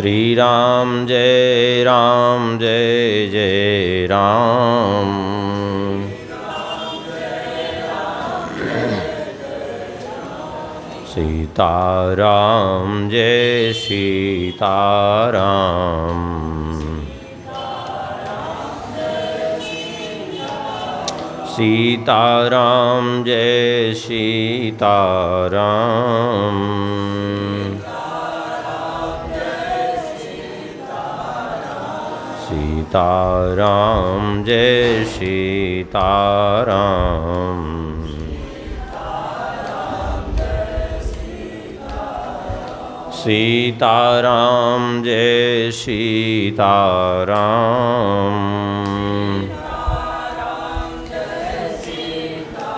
श्री राम जय जय राम। सीताराम जय सीताराम। सीताराम जय सीताराम। सीताराम जय सीताराम। सीताराम जय सीताराम। सीताराम जय सीताराम।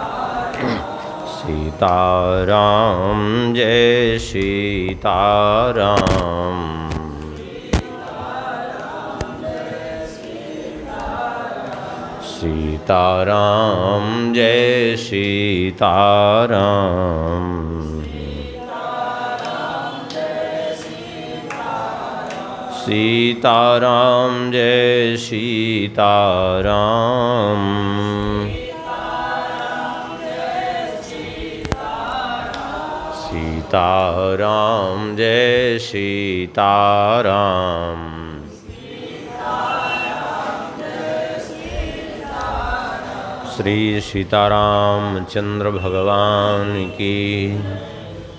सीताराम जय सीताराम। सीताराम जय सीताराम। सीताराम जय सीताराम। श्री सीतारामचंद्र भगवान की,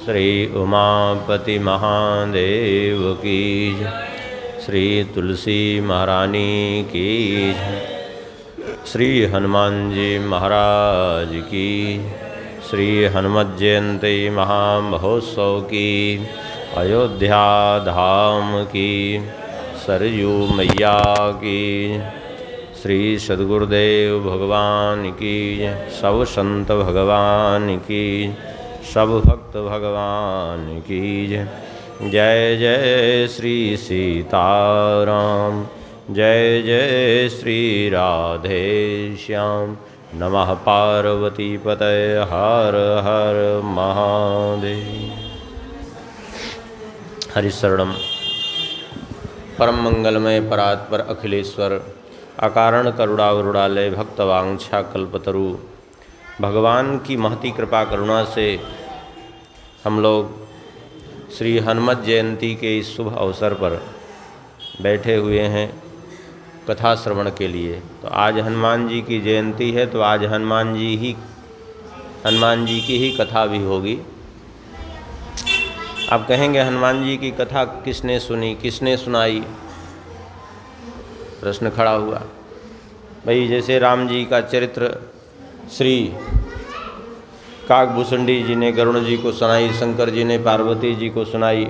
श्री उमापति महादेव की, श्री तुलसी महारानी की, श्री हनुमान जी महाराज की, श्री हनुमत जयंती महामहोत्सव की, अयोध्या धाम की, सरयू मैया की, श्री सद्गुरुदेव भगवान की, सब संत भगवान की, सब भक्त भगवान की जय। जय जय श्री सीताराम। जय जय श्री राधे श्याम। नमः पार्वती पतये हर हर महादेव। हरिशरणम। परम मंगलमय परात्पर अखिलेश्वर अकारण करुणावरुणालय भक्तवांछा कल्पतरु भगवान की महती कृपा करुणा से हम लोग श्री हनुमत जयंती के इस शुभ अवसर पर बैठे हुए हैं कथा श्रवण के लिए। तो आज हनुमान जी की जयंती है, तो आज हनुमान जी की ही कथा भी होगी। आप कहेंगे हनुमान जी की कथा किसने सुनी, किसने सुनाई? प्रश्न खड़ा हुआ। भाई जैसे राम जी का चरित्र श्री काकभूषुंडी जी ने गरुण जी को सुनाई, शंकर जी ने पार्वती जी को सुनाई,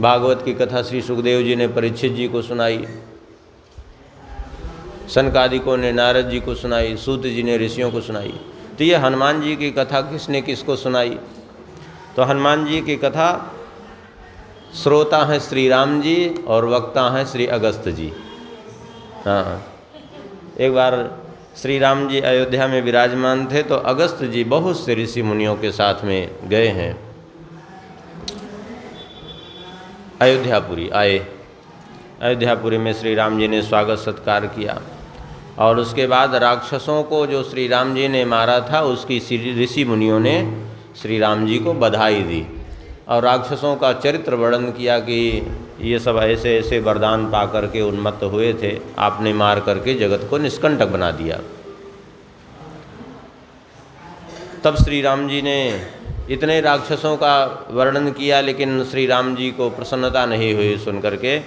भागवत की कथा श्री सुखदेव जी ने परीक्षित जी को सुनाई, सनकादिकों ने नारद जी को सुनाई, सूत जी ने ऋषियों को सुनाई। तो ये हनुमान जी की कथा किसने किसको सुनाई? तो हनुमान जी की कथा श्रोता हैं श्री राम जी और वक्ता हैं श्री अगस्त जी। हाँ, एक बार श्री राम जी अयोध्या में विराजमान थे तो अगस्त जी बहुत से ऋषि मुनियों के साथ में गए हैं, अयोध्यापुरी आए। अयोध्यापुरी में श्री राम जी ने स्वागत सत्कार किया और उसके बाद राक्षसों को जो श्री राम जी ने मारा था उसकी ऋषि मुनियों ने श्री राम जी को बधाई दी और राक्षसों का चरित्र वर्णन किया कि ये सब ऐसे ऐसे वरदान पा करके उन्मत्त हुए थे, आपने मार करके जगत को निष्कंटक बना दिया। तब श्री राम जी ने इतने राक्षसों का वर्णन किया लेकिन श्री राम जी को प्रसन्नता नहीं हुई सुन करके।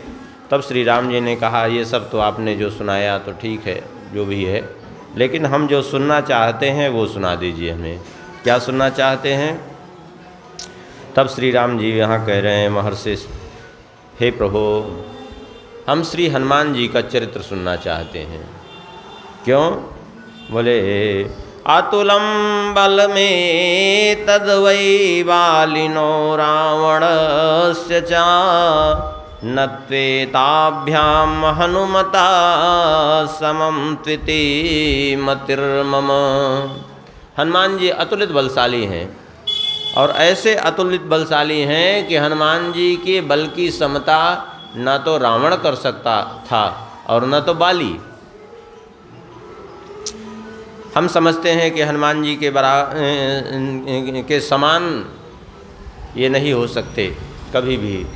तब श्री राम जी ने कहा ये सब तो आपने जो सुनाया तो ठीक है, जो भी है, लेकिन हम जो सुनना चाहते हैं वो सुना दीजिए हमें। क्या सुनना चाहते हैं? तब श्री राम जी यहाँ कह रहे हैं, महर्षि हे प्रभु, हम श्री हनुमान जी का चरित्र सुनना चाहते हैं। क्यों? बोले अतुलम बल में तद्वै बालिनो रावणस्य च नत्वेताभ्याम हनुमता समम त्विति मतिर्मम। हनुमान जी अतुलित बलशाली हैं और ऐसे अतुलित बलशाली हैं कि हनुमान जी के बल की समता न तो रावण कर सकता था और न तो बाली। हम समझते हैं कि हनुमान जी के समान ये नहीं हो सकते कभी भी,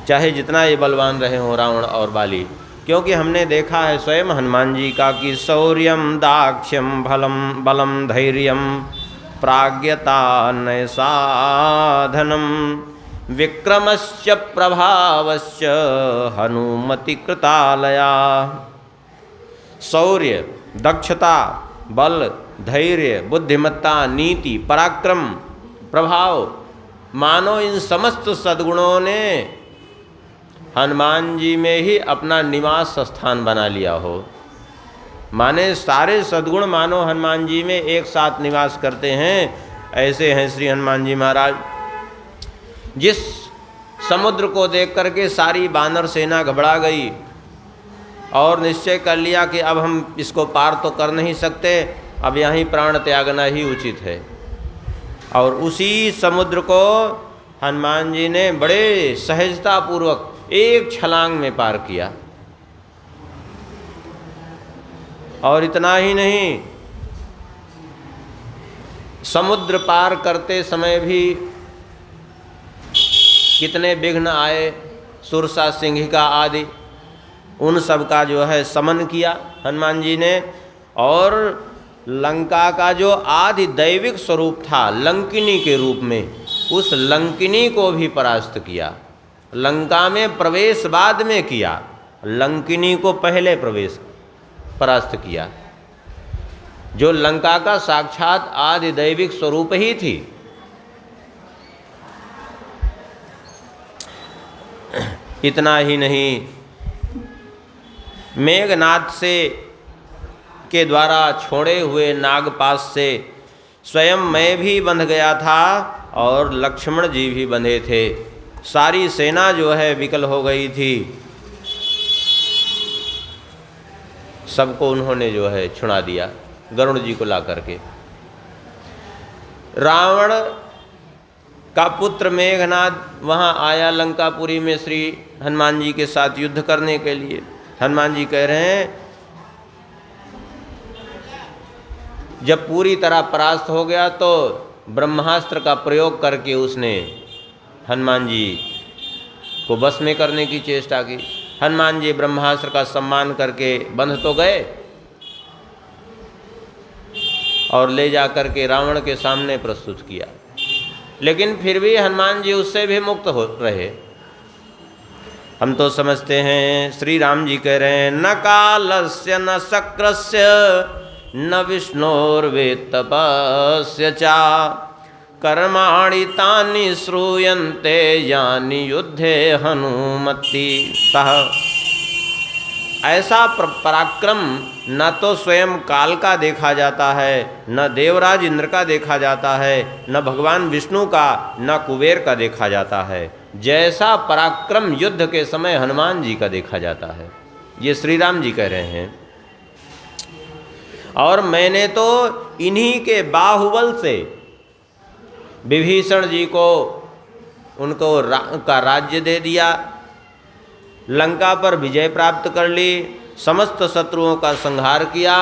चाहे जितना ये बलवान रहे हों रावण और बाली, क्योंकि हमने देखा है स्वयं हनुमान जी का कि शौर्यम दाक्ष्यम बलम धैर्यम प्राज्ञता नय साधनम विक्रमश्च प्रभावश्च हनुमति कृतालया। शौर्य, दक्षता, बल, धैर्य, बुद्धिमत्ता, नीति, पराक्रम, प्रभाव, मानो इन समस्त सद्गुणों ने हनुमान जी में ही अपना निवास स्थान बना लिया हो। माने सारे सद्गुण मानो हनुमान जी में एक साथ निवास करते हैं। ऐसे हैं श्री हनुमान जी महाराज। जिस समुद्र को देख करके सारी वानर सेना घबरा गई और निश्चय कर लिया कि अब हम इसको पार तो कर नहीं सकते, अब यहीं प्राण त्यागना ही उचित है, और उसी समुद्र को हनुमान जी ने बड़े सहजतापूर्वक एक छलांग में पार किया। और इतना ही नहीं, समुद्र पार करते समय भी कितने विघ्न आए, सुरसा, सिंहिका आदि, उन सब का जो है समन किया हनुमान जी ने। और लंका का जो आदि दैविक स्वरूप था लंकिनी के रूप में, उस लंकिनी को भी परास्त किया। लंका में प्रवेश बाद में किया, लंकिनी को पहले परास्त किया, जो लंका का साक्षात आदि दैविक स्वरूप ही थी। इतना ही नहीं, मेघनाद से के द्वारा छोड़े हुए नागपाश से स्वयं मैं भी बंध गया था और लक्ष्मण जी भी बंधे थे। सारी सेना जो है विकल हो गई थी, सबको उन्होंने जो है छुड़ा दिया गरुड़ जी को ला करके। रावण का पुत्र मेघनाद वहाँ आया लंकापुरी में श्री हनुमान जी के साथ युद्ध करने के लिए। हनुमान जी कह रहे हैं जब पूरी तरह परास्त हो गया तो ब्रह्मास्त्र का प्रयोग करके उसने हनुमान जी को बस में करने की चेष्टा की। हनुमान जी ब्रह्मास्त्र का सम्मान करके बंध तो गए और ले जा करके रावण के सामने प्रस्तुत किया, लेकिन फिर भी हनुमान जी उससे भी मुक्त हो रहे। हम तो समझते हैं, श्री राम जी कह रहे हैं न कालस्य न शक्रस्य न विष्णोर्वेद तपस्य चा कर्माणि तानि श्रूयन्ते यानि युद्धे हनुमति तः। ऐसा पराक्रम न तो स्वयं काल का देखा जाता है, न देवराज इंद्र का देखा जाता है, न भगवान विष्णु का, न कुबेर का देखा जाता है, जैसा पराक्रम युद्ध के समय हनुमान जी का देखा जाता है। ये श्री राम जी कह रहे हैं। और मैंने तो इन्हीं के बाहुबल से विभीषण जी को उनको का राज्य दे दिया, लंका पर विजय प्राप्त कर ली, समस्त शत्रुओं का संहार किया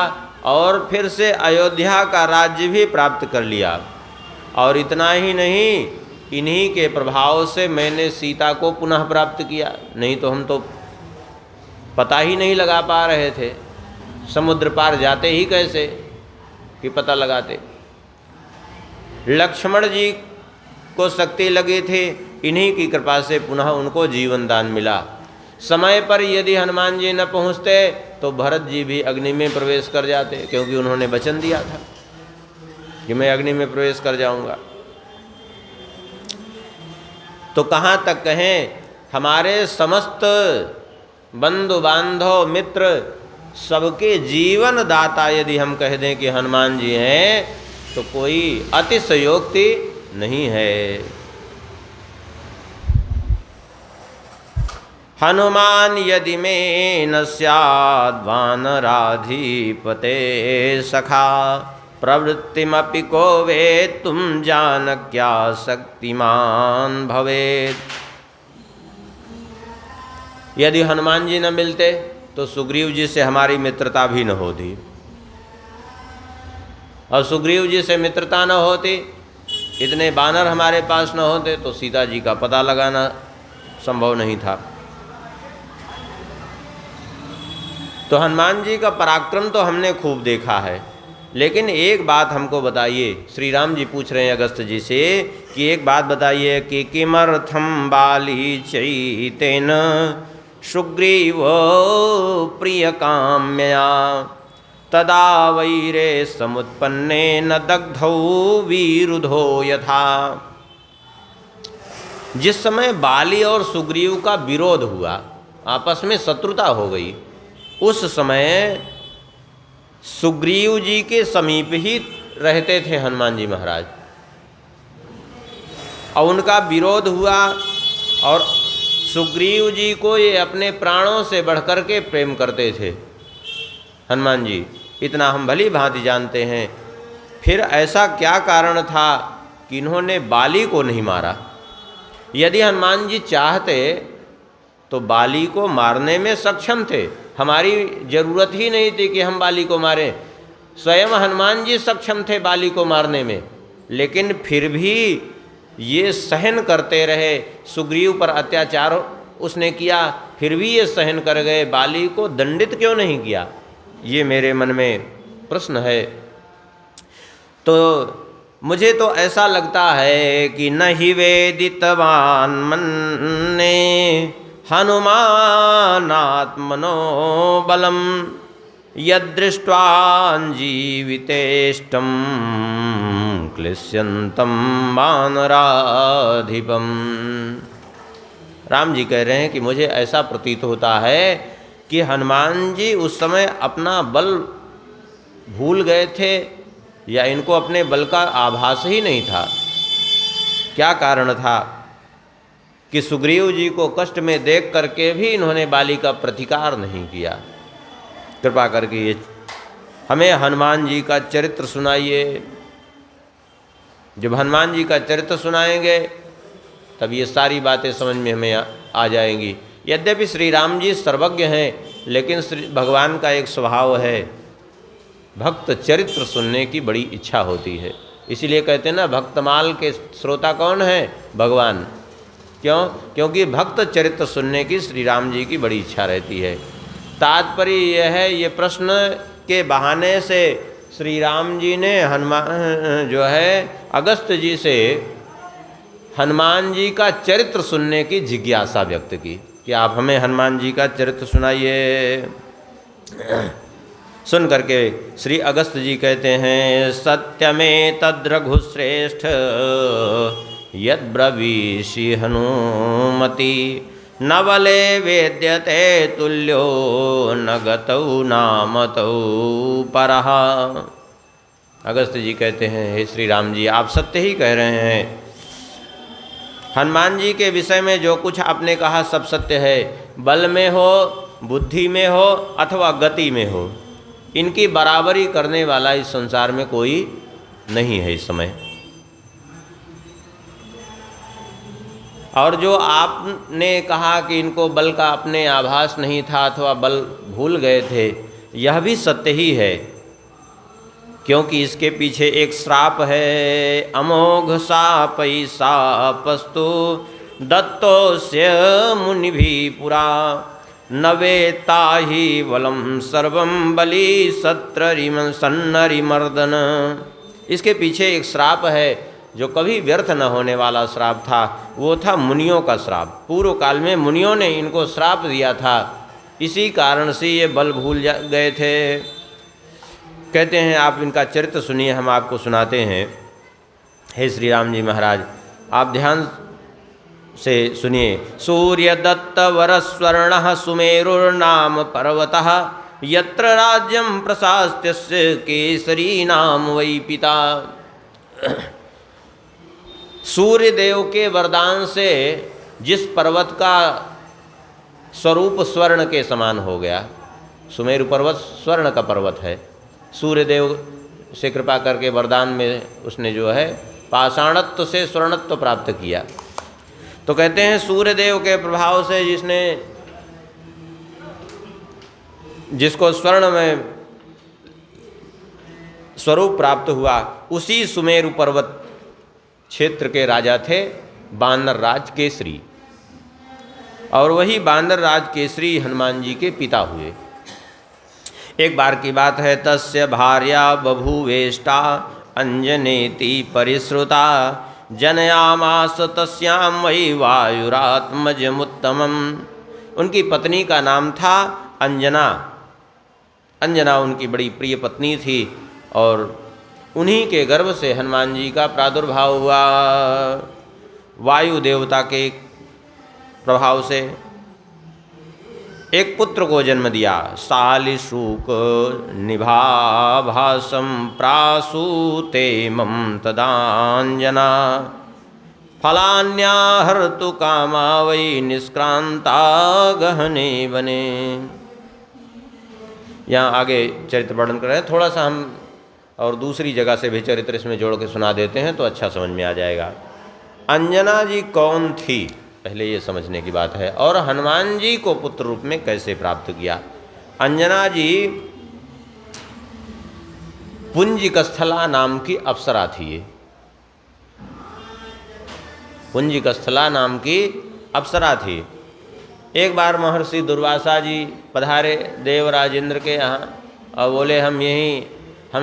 और फिर से अयोध्या का राज्य भी प्राप्त कर लिया। और इतना ही नहीं, इन्हीं के प्रभाव से मैंने सीता को पुनः प्राप्त किया, नहीं तो हम तो पता ही नहीं लगा पा रहे थे, समुद्र पार जाते ही कैसे कि पता लगाते। लक्ष्मण जी को शक्ति लगी थी, इन्हीं की कृपा से पुनः उनको जीवन दान मिला। समय पर यदि हनुमान जी न पहुँचते तो भरत जी भी अग्नि में प्रवेश कर जाते, क्योंकि उन्होंने वचन दिया था कि मैं अग्नि में प्रवेश कर जाऊंगा। तो कहाँ तक कहें, हमारे समस्त बंधु बांधव मित्र सबके जीवन दाता यदि हम कह दें कि हनुमान जी हैं तो कोई अतिशयोक्ति नहीं है। हनुमान यदि में न स्याद् वानराधिपते सखा प्रवृत्तिमपि को वेत्तुं जान क्या शक्तिमान भवेत्। यदि हनुमान जी न मिलते तो सुग्रीव जी से हमारी मित्रता भी न होती, और सुग्रीव जी से मित्रता न होती, इतने बानर हमारे पास न होते तो सीता जी का पता लगाना संभव नहीं था। तो हनुमान जी का पराक्रम तो हमने खूब देखा है, लेकिन एक बात हमको बताइए। श्री राम जी पूछ रहे हैं अगस्त जी से कि एक बात बताइए कि किमर्थम बाली चैतेन सुग्रीव प्रिय काम्यया तदा वैरे समुत्पन्ने न दग्धौ विरुधो यथा। जिस समय बाली और सुग्रीव का विरोध हुआ, आपस में शत्रुता हो गई, उस समय सुग्रीव जी के समीप ही रहते थे हनुमान जी महाराज, और उनका विरोध हुआ, और सुग्रीव जी को ये अपने प्राणों से बढ़कर के प्रेम करते थे हनुमान जी, इतना हम भली भांति जानते हैं। फिर ऐसा क्या कारण था कि इन्होंने बाली को नहीं मारा? यदि हनुमान जी चाहते तो बाली को मारने में सक्षम थे, हमारी जरूरत ही नहीं थी कि हम बाली को मारें, स्वयं हनुमान जी सक्षम थे बाली को मारने में, लेकिन फिर भी ये सहन करते रहे। सुग्रीव पर अत्याचार उसने किया, फिर भी ये सहन कर गए, बाली को दंडित क्यों नहीं किया? ये मेरे मन में प्रश्न है। तो मुझे तो ऐसा लगता है कि न ही वेदितवान मन्ने हनुमानात्मनो बलम यदृष्ट्वाञ्जीवितेष्टं क्लिश्यन्तं वानराधिपम। राम जी कह रहे हैं कि मुझे ऐसा प्रतीत होता है कि हनुमान जी उस समय अपना बल भूल गए थे, या इनको अपने बल का आभास ही नहीं था। क्या कारण था कि सुग्रीव जी को कष्ट में देख करके भी इन्होंने बाली का प्रतिकार नहीं किया? कृपा करके ये हमें हनुमान जी का चरित्र सुनाइए। जब हनुमान जी का चरित्र सुनाएंगे तब ये सारी बातें समझ में हमें आ जाएंगी। यद्यपि श्री राम जी सर्वज्ञ हैं, लेकिन भगवान का एक स्वभाव है, भक्त चरित्र सुनने की बड़ी इच्छा होती है। इसीलिए कहते हैं ना, भक्तमाल के श्रोता कौन है? भगवान। क्यों? क्योंकि भक्त चरित्र सुनने की श्री राम जी की बड़ी इच्छा रहती है। तात्पर्य यह है, ये प्रश्न के बहाने से श्री राम जी ने हनुमान जो है अगस्त जी से हनुमान जी का चरित्र सुनने की जिज्ञासा व्यक्त की कि आप हमें हनुमान जी का चरित्र सुनाइए। सुन करके श्री अगस्त जी कहते हैं, सत्यमें तद्रघुश्रेष्ठ यद्ब्रवीषि हनुमति न बले वेद्यते तुल्यो न गतौ नामतौ परः। अगस्त जी कहते हैं, हे श्री राम जी, आप सत्य ही कह रहे हैं। हनुमान जी के विषय में जो कुछ आपने कहा सब सत्य है। बल में हो, बुद्धि में हो अथवा गति में हो, इनकी बराबरी करने वाला इस संसार में कोई नहीं है इस समय। और जो आपने कहा कि इनको बल का अपने आभास नहीं था अथवा बल भूल गए थे, यह भी सत्य ही है, क्योंकि इसके पीछे एक श्राप है। अमोघ शापै शापस्तु दत्तोस्य मुनिभिः पुरा न वेत्ता हि बलं सर्वं बलि सन्नरिमर्दन। इसके पीछे एक श्राप है जो कभी व्यर्थ न होने वाला श्राप था। वो था मुनियों का श्राप। पूर्व काल में मुनियों ने इनको श्राप दिया था, इसी कारण से ये बल भूल गए थे। कहते हैं आप इनका चरित्र सुनिए, हम आपको सुनाते हैं। हे श्री राम जी महाराज, आप ध्यान से सुनिए। सूर्य दत्त वरस्वर्णः सुमेरुर्नाम पर्वतः यत्र राज्यं प्रशास्त्यस्य केसरी नाम वै पिता। सूर्य देव के वरदान से जिस पर्वत का स्वरूप स्वर्ण के समान हो गया, सुमेरु पर्वत स्वर्ण का पर्वत है। सूर्यदेव से कृपा करके वरदान में उसने जो है पाषाणत्व से स्वर्णत्व प्राप्त किया। तो कहते हैं सूर्यदेव के प्रभाव से जिसको स्वर्ण में स्वरूप प्राप्त हुआ, उसी सुमेरु पर्वत क्षेत्र के राजा थे बानर राज केसरी, और वही बानर राज केसरी हनुमान जी के पिता हुए। एक बार की बात है, तस्य भार्या बभूवेष्टा अंजनेति परिश्रुता जनयामास तस्याम वै वायुरात्मजमुत्तमम्। उनकी पत्नी का नाम था अंजना। अंजना उनकी बड़ी प्रिय पत्नी थी, और उन्हीं के गर्भ से हनुमान जी का प्रादुर्भाव हुआ। वायु देवता के प्रभाव से एक पुत्र को जन्म दिया। सालिशुक निभाभासं प्रासूते मम तदांजना फलान्याहर्तु कामा वै निष्क्रांता गहने वने। यहाँ आगे चरित्र वर्णन कर रहे हैं, थोड़ा सा हम और दूसरी जगह से भी चरित्र इसमें जोड़ के सुना देते हैं तो अच्छा समझ में आ जाएगा। अंजना जी कौन थी, पहले ये समझने की बात है, और हनुमान जी को पुत्र रूप में कैसे प्राप्त किया। अंजना जी पुंजिकस्थला नाम की अप्सरा थी। ये पुंजिकस्थला नाम की अप्सरा थी। एक बार महर्षि दुर्वासा जी पधारे देवराजेंद्र के यहाँ और बोले हमें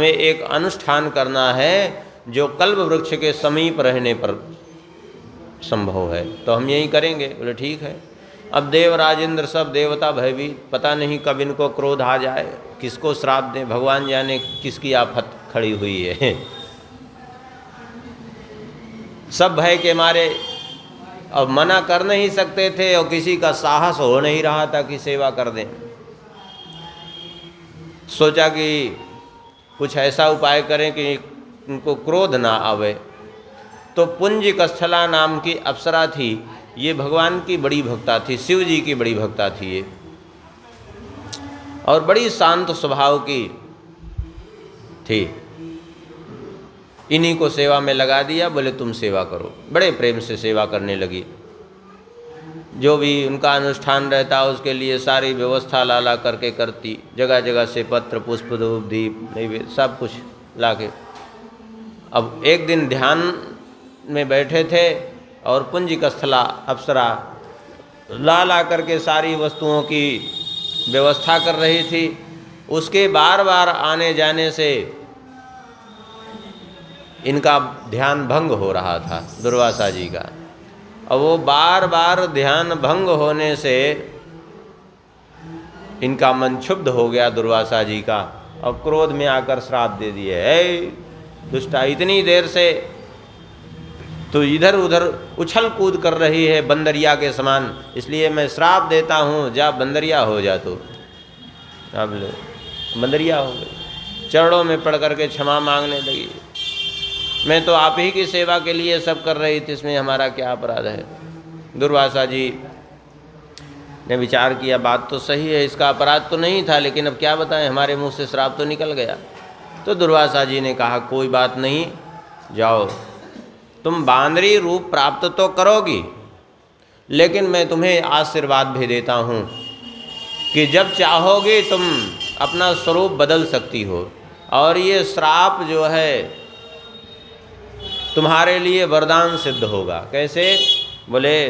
एक अनुष्ठान करना है जो कल्प वृक्ष के समीप रहने पर संभव है, तो हम यही करेंगे। बोले ठीक है। अब देवराजेंद्र सब देवता भयभीत, पता नहीं कब इनको क्रोध आ जाए, किसको श्राप दें, भगवान जाने किसकी आफत खड़ी हुई है। सब भय के मारे अब मना कर नहीं सकते थे, और किसी का साहस हो नहीं रहा था कि सेवा कर दें। सोचा कि कुछ ऐसा उपाय करें कि उनको क्रोध ना आवे। तो पुंजिकस्थला नाम की अप्सरा थी। ये भगवान की बड़ी भक्ता थी, शिव जी की बड़ी भक्ता थी ये, और बड़ी शांत स्वभाव की थी। इन्हीं को सेवा में लगा दिया, बोले तुम सेवा करो। बड़े प्रेम से सेवा करने लगी। जो भी उनका अनुष्ठान रहता उसके लिए सारी व्यवस्था ला करके करती, जगह जगह से पत्र पुष्प धूप दीप नैवेद्य सब कुछ लाके। अब एक दिन ध्यान में बैठे थे और पुंजिकस्थला अप्सरा ला करके सारी वस्तुओं की व्यवस्था कर रही थी। उसके बार बार आने जाने से इनका ध्यान भंग हो रहा था, दुर्वासा जी का। और वो बार बार ध्यान भंग होने से इनका मन क्षुब्ध हो गया दुर्वासा जी का, और क्रोध में आकर श्राप दे दिए, ऐ दुष्टा, इतनी देर से तो इधर उधर उछल कूद कर रही है बंदरिया के समान, इसलिए मैं श्राप देता हूँ, जा बंदरिया हो जा। तो अब बंदरिया हो गई, चरणों में पड़ करके क्षमा मांगने लगी। मैं तो आप ही की सेवा के लिए सब कर रही थी, इसमें हमारा क्या अपराध है। दुर्वासा जी ने विचार किया, बात तो सही है, इसका अपराध तो नहीं था, लेकिन अब क्या बताएं, हमारे मुंह से श्राप तो निकल गया। तो दुर्वासा जी ने कहा कोई बात नहीं, जाओ, तुम बानरी रूप प्राप्त तो करोगी, लेकिन मैं तुम्हें आशीर्वाद भी देता हूँ कि जब चाहोगे तुम अपना स्वरूप बदल सकती हो, और ये श्राप जो है तुम्हारे लिए वरदान सिद्ध होगा। कैसे? बोले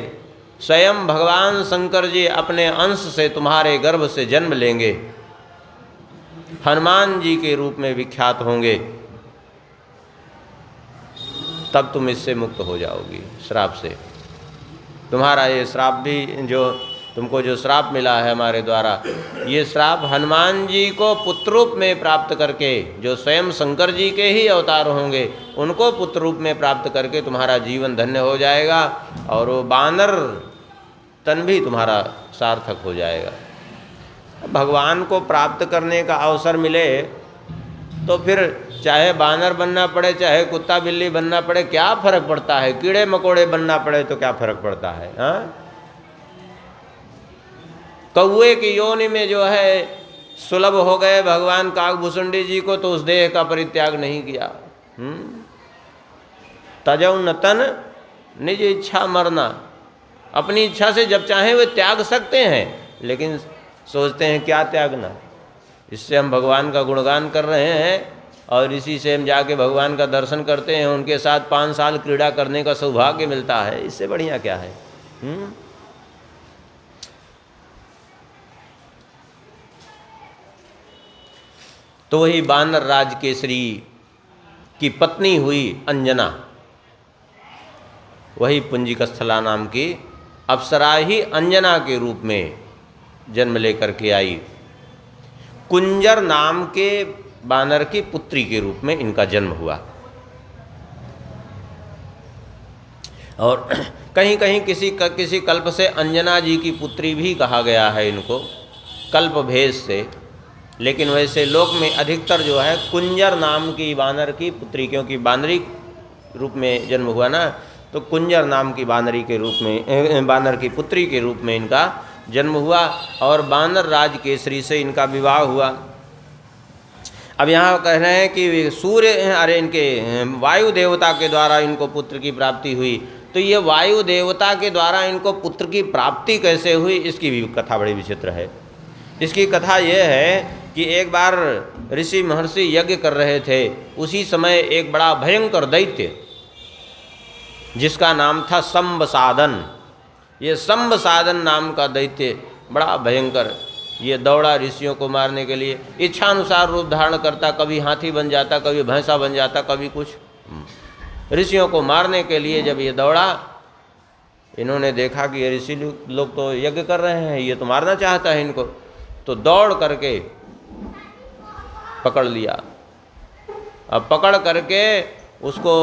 स्वयं भगवान शंकर जी अपने अंश से तुम्हारे गर्भ से जन्म लेंगे, हनुमान जी के रूप में विख्यात होंगे, तब तुम इससे मुक्त हो जाओगी श्राप से। तुम्हारा ये श्राप भी जो तुमको जो श्राप मिला है हमारे द्वारा, ये श्राप हनुमान जी को पुत्र रूप में प्राप्त करके, जो स्वयं शंकर जी के ही अवतार होंगे, उनको पुत्र रूप में प्राप्त करके तुम्हारा जीवन धन्य हो जाएगा, और वो बानर तन भी तुम्हारा सार्थक हो जाएगा। भगवान को प्राप्त करने का अवसर मिले तो फिर चाहे बानर बनना पड़े, चाहे कुत्ता बिल्ली बनना पड़े, क्या फर्क पड़ता है? कीड़े मकोड़े बनना पड़े तो क्या फर्क पड़ता है? हाँ, कौए की योनि में जो है सुलभ हो गए भगवान काकभूषुंडी जी को तो उस देह का परित्याग नहीं किया। तजौ न तन निज इच्छा मरना, अपनी इच्छा से जब चाहें वे त्याग सकते हैं, लेकिन सोचते हैं क्या त्यागना। इससे हम भगवान का गुणगान कर रहे हैं और इसी से हम जाके भगवान का दर्शन करते हैं, उनके साथ 5 साल क्रीड़ा करने का सौभाग्य मिलता है, इससे बढ़िया क्या है। तो वही बानर राज केसरी की पत्नी हुई अंजना, वही पुंजिक स्थला नाम की अप्सरा ही अंजना के रूप में जन्म लेकर के आई। कुंजर नाम के बानर की पुत्री के रूप में इनका जन्म हुआ। और कहीं कहीं किसी कल्प से अंजना जी की पुत्री भी कहा गया है इनको, कल्प भेद से। लेकिन वैसे लोक में अधिकतर जो है कुंजर नाम की बानर की पुत्री, क्योंकि बानरी रूप में जन्म हुआ ना, तो कुंजर नाम की बानरी के रूप में, बानर की पुत्री के रूप में इनका जन्म हुआ और बानर राज केसरी से इनका विवाह हुआ। अब यहाँ कह रहे हैं कि इनके वायु देवता के द्वारा इनको पुत्र की प्राप्ति हुई। तो ये वायु देवता के द्वारा इनको पुत्र की प्राप्ति कैसे हुई, इसकी भी कथा बड़ी विचित्र है। इसकी कथा यह है कि एक बार ऋषि महर्षि यज्ञ कर रहे थे, उसी समय एक बड़ा भयंकर दैत्य जिसका नाम था संबसादन, ये संबसादन नाम का दैत्य बड़ा भयंकर, ये दौड़ा ऋषियों को मारने के लिए, इच्छानुसार रूप धारण करता, कभी हाथी बन जाता, कभी भैंसा बन जाता, कभी कुछ। ऋषियों को मारने के लिए जब ये दौड़ा, इन्होंने देखा कि ये ऋषि लोग तो यज्ञ कर रहे हैं, ये तो मारना चाहता है इनको, तो दौड़ करके पकड़ लिया। अब पकड़ करके उसको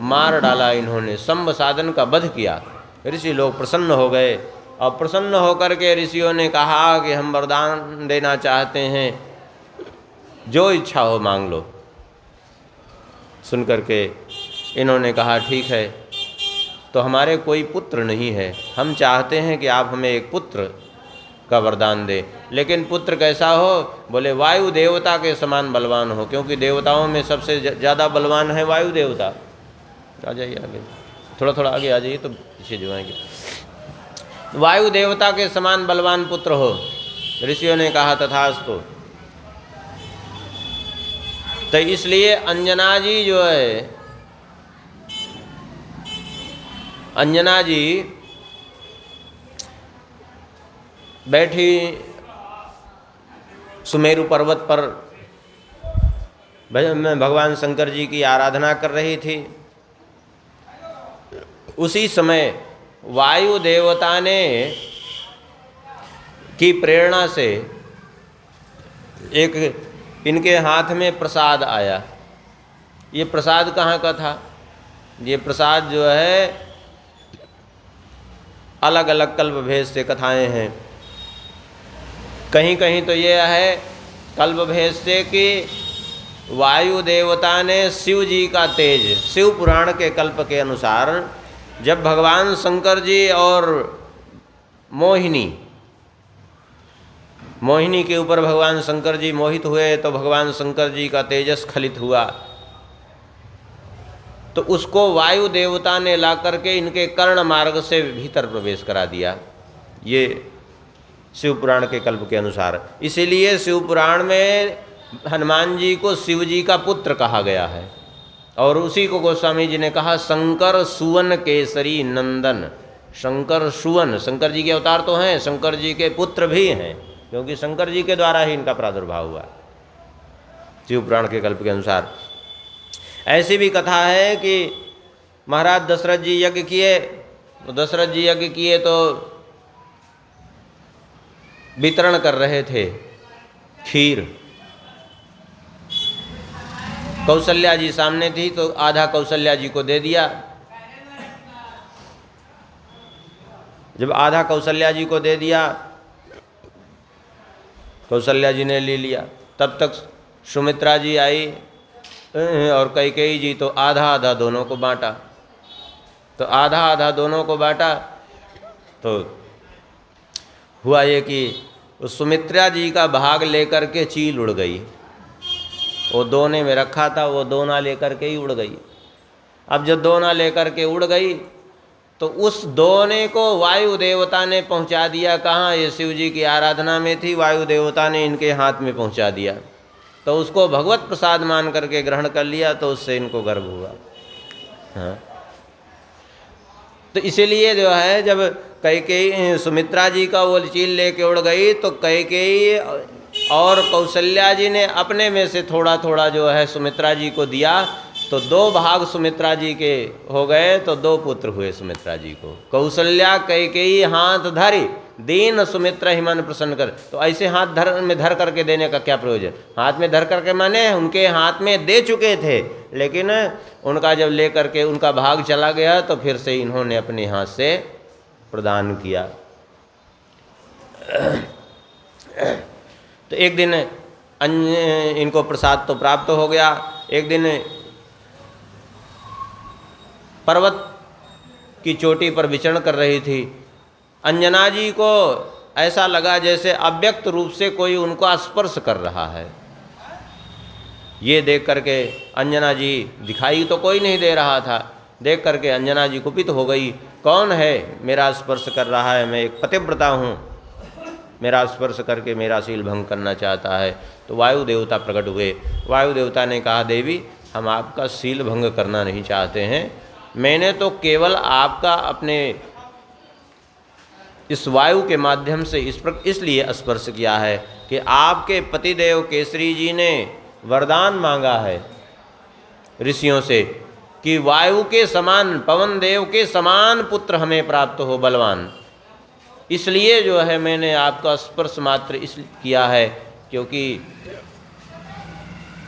मार डाला इन्होंने, संबसादन का वध किया। ऋषि लोग प्रसन्न हो गए और प्रसन्न होकर के ऋषियों ने कहा कि हम वरदान देना चाहते हैं, जो इच्छा हो मांग लो। सुन करके इन्होंने कहा ठीक है, तो हमारे कोई पुत्र नहीं है, हम चाहते हैं कि आप हमें एक पुत्र का वरदान दे। लेकिन पुत्र कैसा हो? बोले वायु देवता के समान बलवान हो, क्योंकि देवताओं में सबसे ज़्यादा बलवान है वायु देवता। आ जाइए आगे, थोड़ा आगे आ जाइए तो पीछे जो आएंगे। वायु देवता के समान बलवान पुत्र हो। ऋषियों ने कहा तथास्तु। तो इसलिए अंजना जी जो है, अंजना जी बैठी सुमेरु पर्वत पर भगवान शंकर जी की आराधना कर रही थी। उसी समय वायु देवता ने की प्रेरणा से एक इनके हाथ में प्रसाद आया। ये प्रसाद कहाँ का था? ये प्रसाद जो है अलग अलग कल्प भेद से कथाएं हैं। कहीं कहीं तो ये है कल्प भेद से कि वायु देवता ने शिव जी का तेज, शिव पुराण के कल्प के अनुसार जब भगवान शंकर जी और मोहिनी के ऊपर भगवान शंकर जी मोहित हुए, तो भगवान शंकर जी का तेजस स्खलित हुआ, तो उसको वायु देवता ने ला करके इनके कर्ण मार्ग से भीतर प्रवेश करा दिया। ये शिव पुराण के कल्प के अनुसार। इसीलिए शिव पुराण में हनुमान जी को शिव जी का पुत्र कहा गया है, और उसी को गोस्वामी जी ने कहा शंकर सुवन केसरी नंदन। शंकर सुवन, शंकर जी के अवतार तो हैं, शंकर जी के पुत्र भी हैं, क्योंकि शंकर जी के द्वारा ही इनका प्रादुर्भाव हुआ शिव पुराण के कल्प के अनुसार। ऐसी भी कथा है कि महाराज दशरथ जी यज्ञ किए, तो दशरथ जी यज्ञ किए तो वितरण कर रहे थे खीर। कौशल्या जी सामने थी, तो आधा कौशल्या जी को दे दिया। जब आधा कौशल्या जी को दे दिया, कौशल्या जी ने ले लिया। तब तक सुमित्रा जी आई और कैकेयी जी, तो आधा आधा दोनों को बांटा। तो आधा आधा दोनों को बांटा, तो हुआ ये कि उस सुमित्रा जी का भाग लेकर के चील उड़ गई। वो दोने में रखा था, वो दोना लेकर के ही उड़ गई। अब जब दोना लेकर के उड़ गई तो उस दोने को वायु देवता ने पहुंचा दिया। कहाँ? ये शिव जी की आराधना में थी, वायु देवता ने इनके हाथ में पहुंचा दिया। तो उसको भगवत प्रसाद मान करके ग्रहण कर लिया, तो उससे इनको गर्व हुआ। हाँ, तो इसीलिए जो है जब कैकेयी सुमित्रा जी का वो चील लेके उड़ गई तो कैकेयी और कौशल्या जी ने अपने में से थोड़ा थोड़ा जो है सुमित्रा जी को दिया, तो 2 भाग सुमित्रा जी के हो गए, तो 2 पुत्र हुए सुमित्रा जी को। कौशल्या कैकेयी हाथ धरी दीन सुमित्रा ही मन प्रसन्न कर। तो ऐसे हाथ धर करके देने का क्या प्रयोजन? हाथ में धर करके माने उनके हाथ में दे चुके थे, लेकिन उनका जब ले करके उनका भाग चला गया तो फिर से इन्होंने अपने हाथ से प्रदान किया। तो एक दिन इनको प्रसाद तो प्राप्त हो गया। एक दिन पर्वत की चोटी पर विचरण कर रही थी। अंजना जी को ऐसा लगा जैसे अव्यक्त रूप से कोई उनको स्पर्श कर रहा है। ये देख करके अंजना जी, दिखाई तो कोई नहीं दे रहा था, देख करके अंजना जी कुपित हो गई। कौन है मेरा स्पर्श कर रहा है? मैं एक पतिव्रता हूँ, मेरा स्पर्श करके मेरा शील भंग करना चाहता है। तो वायु देवता प्रकट हुए। वायु देवता ने कहा, देवी हम आपका शील भंग करना नहीं चाहते हैं, मैंने तो केवल आपका अपने इस वायु के माध्यम से इसलिए स्पर्श किया है कि आपके पतिदेव केसरी जी ने वरदान मांगा है ऋषियों से कि वायु के समान, पवन देव के समान पुत्र हमें प्राप्त हो, बलवान। इसलिए जो है मैंने आपका स्पर्श मात्र इसलिए किया है क्योंकि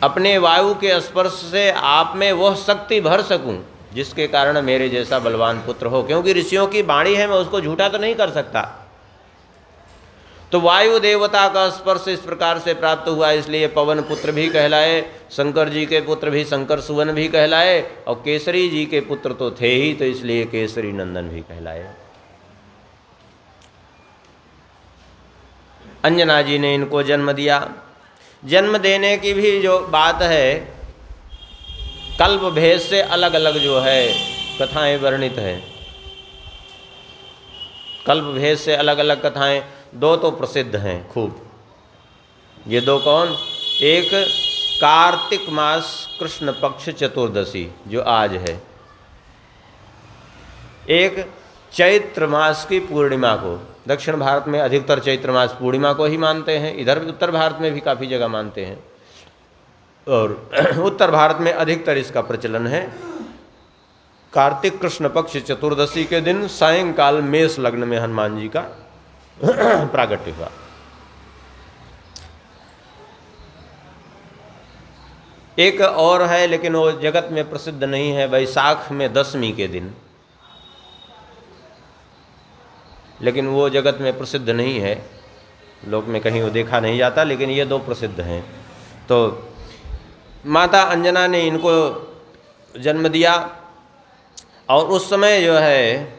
अपने वायु के स्पर्श से आप में वह शक्ति भर सकूं जिसके कारण मेरे जैसा बलवान पुत्र हो। क्योंकि ऋषियों की वाणी है, मैं उसको झूठा तो नहीं कर सकता। तो वायु देवता का स्पर्श इस प्रकार से प्राप्त हुआ, इसलिए पवन पुत्र भी कहलाए, शंकर जी के पुत्र भी शंकर सुवन भी कहलाए, और केसरी जी के पुत्र तो थे ही, तो इसलिए केसरी नंदन भी कहलाए। अंजना जी ने इनको जन्म दिया। जन्म देने की भी जो बात है, कल्प भेद से अलग अलग जो है कथाएं वर्णित हैं। कल्प भेद से अलग अलग कथाएं 2 तो प्रसिद्ध हैं खूब। ये 2 कौन? एक कार्तिक मास कृष्ण पक्ष चतुर्दशी जो आज है, एक चैत्र मास की पूर्णिमा को। दक्षिण भारत में अधिकतर चैत्र मास पूर्णिमा को ही मानते हैं, इधर उत्तर भारत में भी काफ़ी जगह मानते हैं, और उत्तर भारत में अधिकतर इसका प्रचलन है। कार्तिक कृष्ण पक्ष चतुर्दशी के दिन सायंकाल मेष लग्न में हनुमान जी का प्रागट्य हुआ। एक और है, लेकिन वो जगत में प्रसिद्ध नहीं है, वैशाख में दशमी के दिन, लेकिन वो जगत में प्रसिद्ध नहीं है, लोक में कहीं वो देखा नहीं जाता, लेकिन ये 2 प्रसिद्ध हैं। तो माता अंजना ने इनको जन्म दिया, और उस समय जो है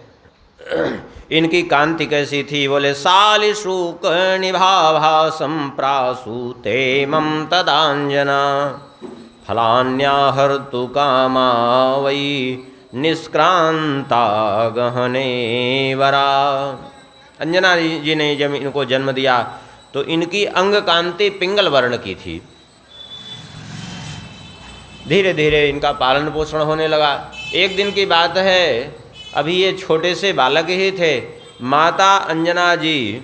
इनकी कांति कैसी थी? बोले सालिशुक निभाभासं प्रासूते मम तदांजना फलान्याहर्तु कामा वै निष्क्रांता गहने वरा। अंजना जी ने जब इनको जन्म दिया तो इनकी अंग कांति पिंगल वर्ण की थी। धीरे धीरे इनका पालन पोषण होने लगा। एक दिन की बात है, अभी ये छोटे से बालक ही थे, माता अंजना जी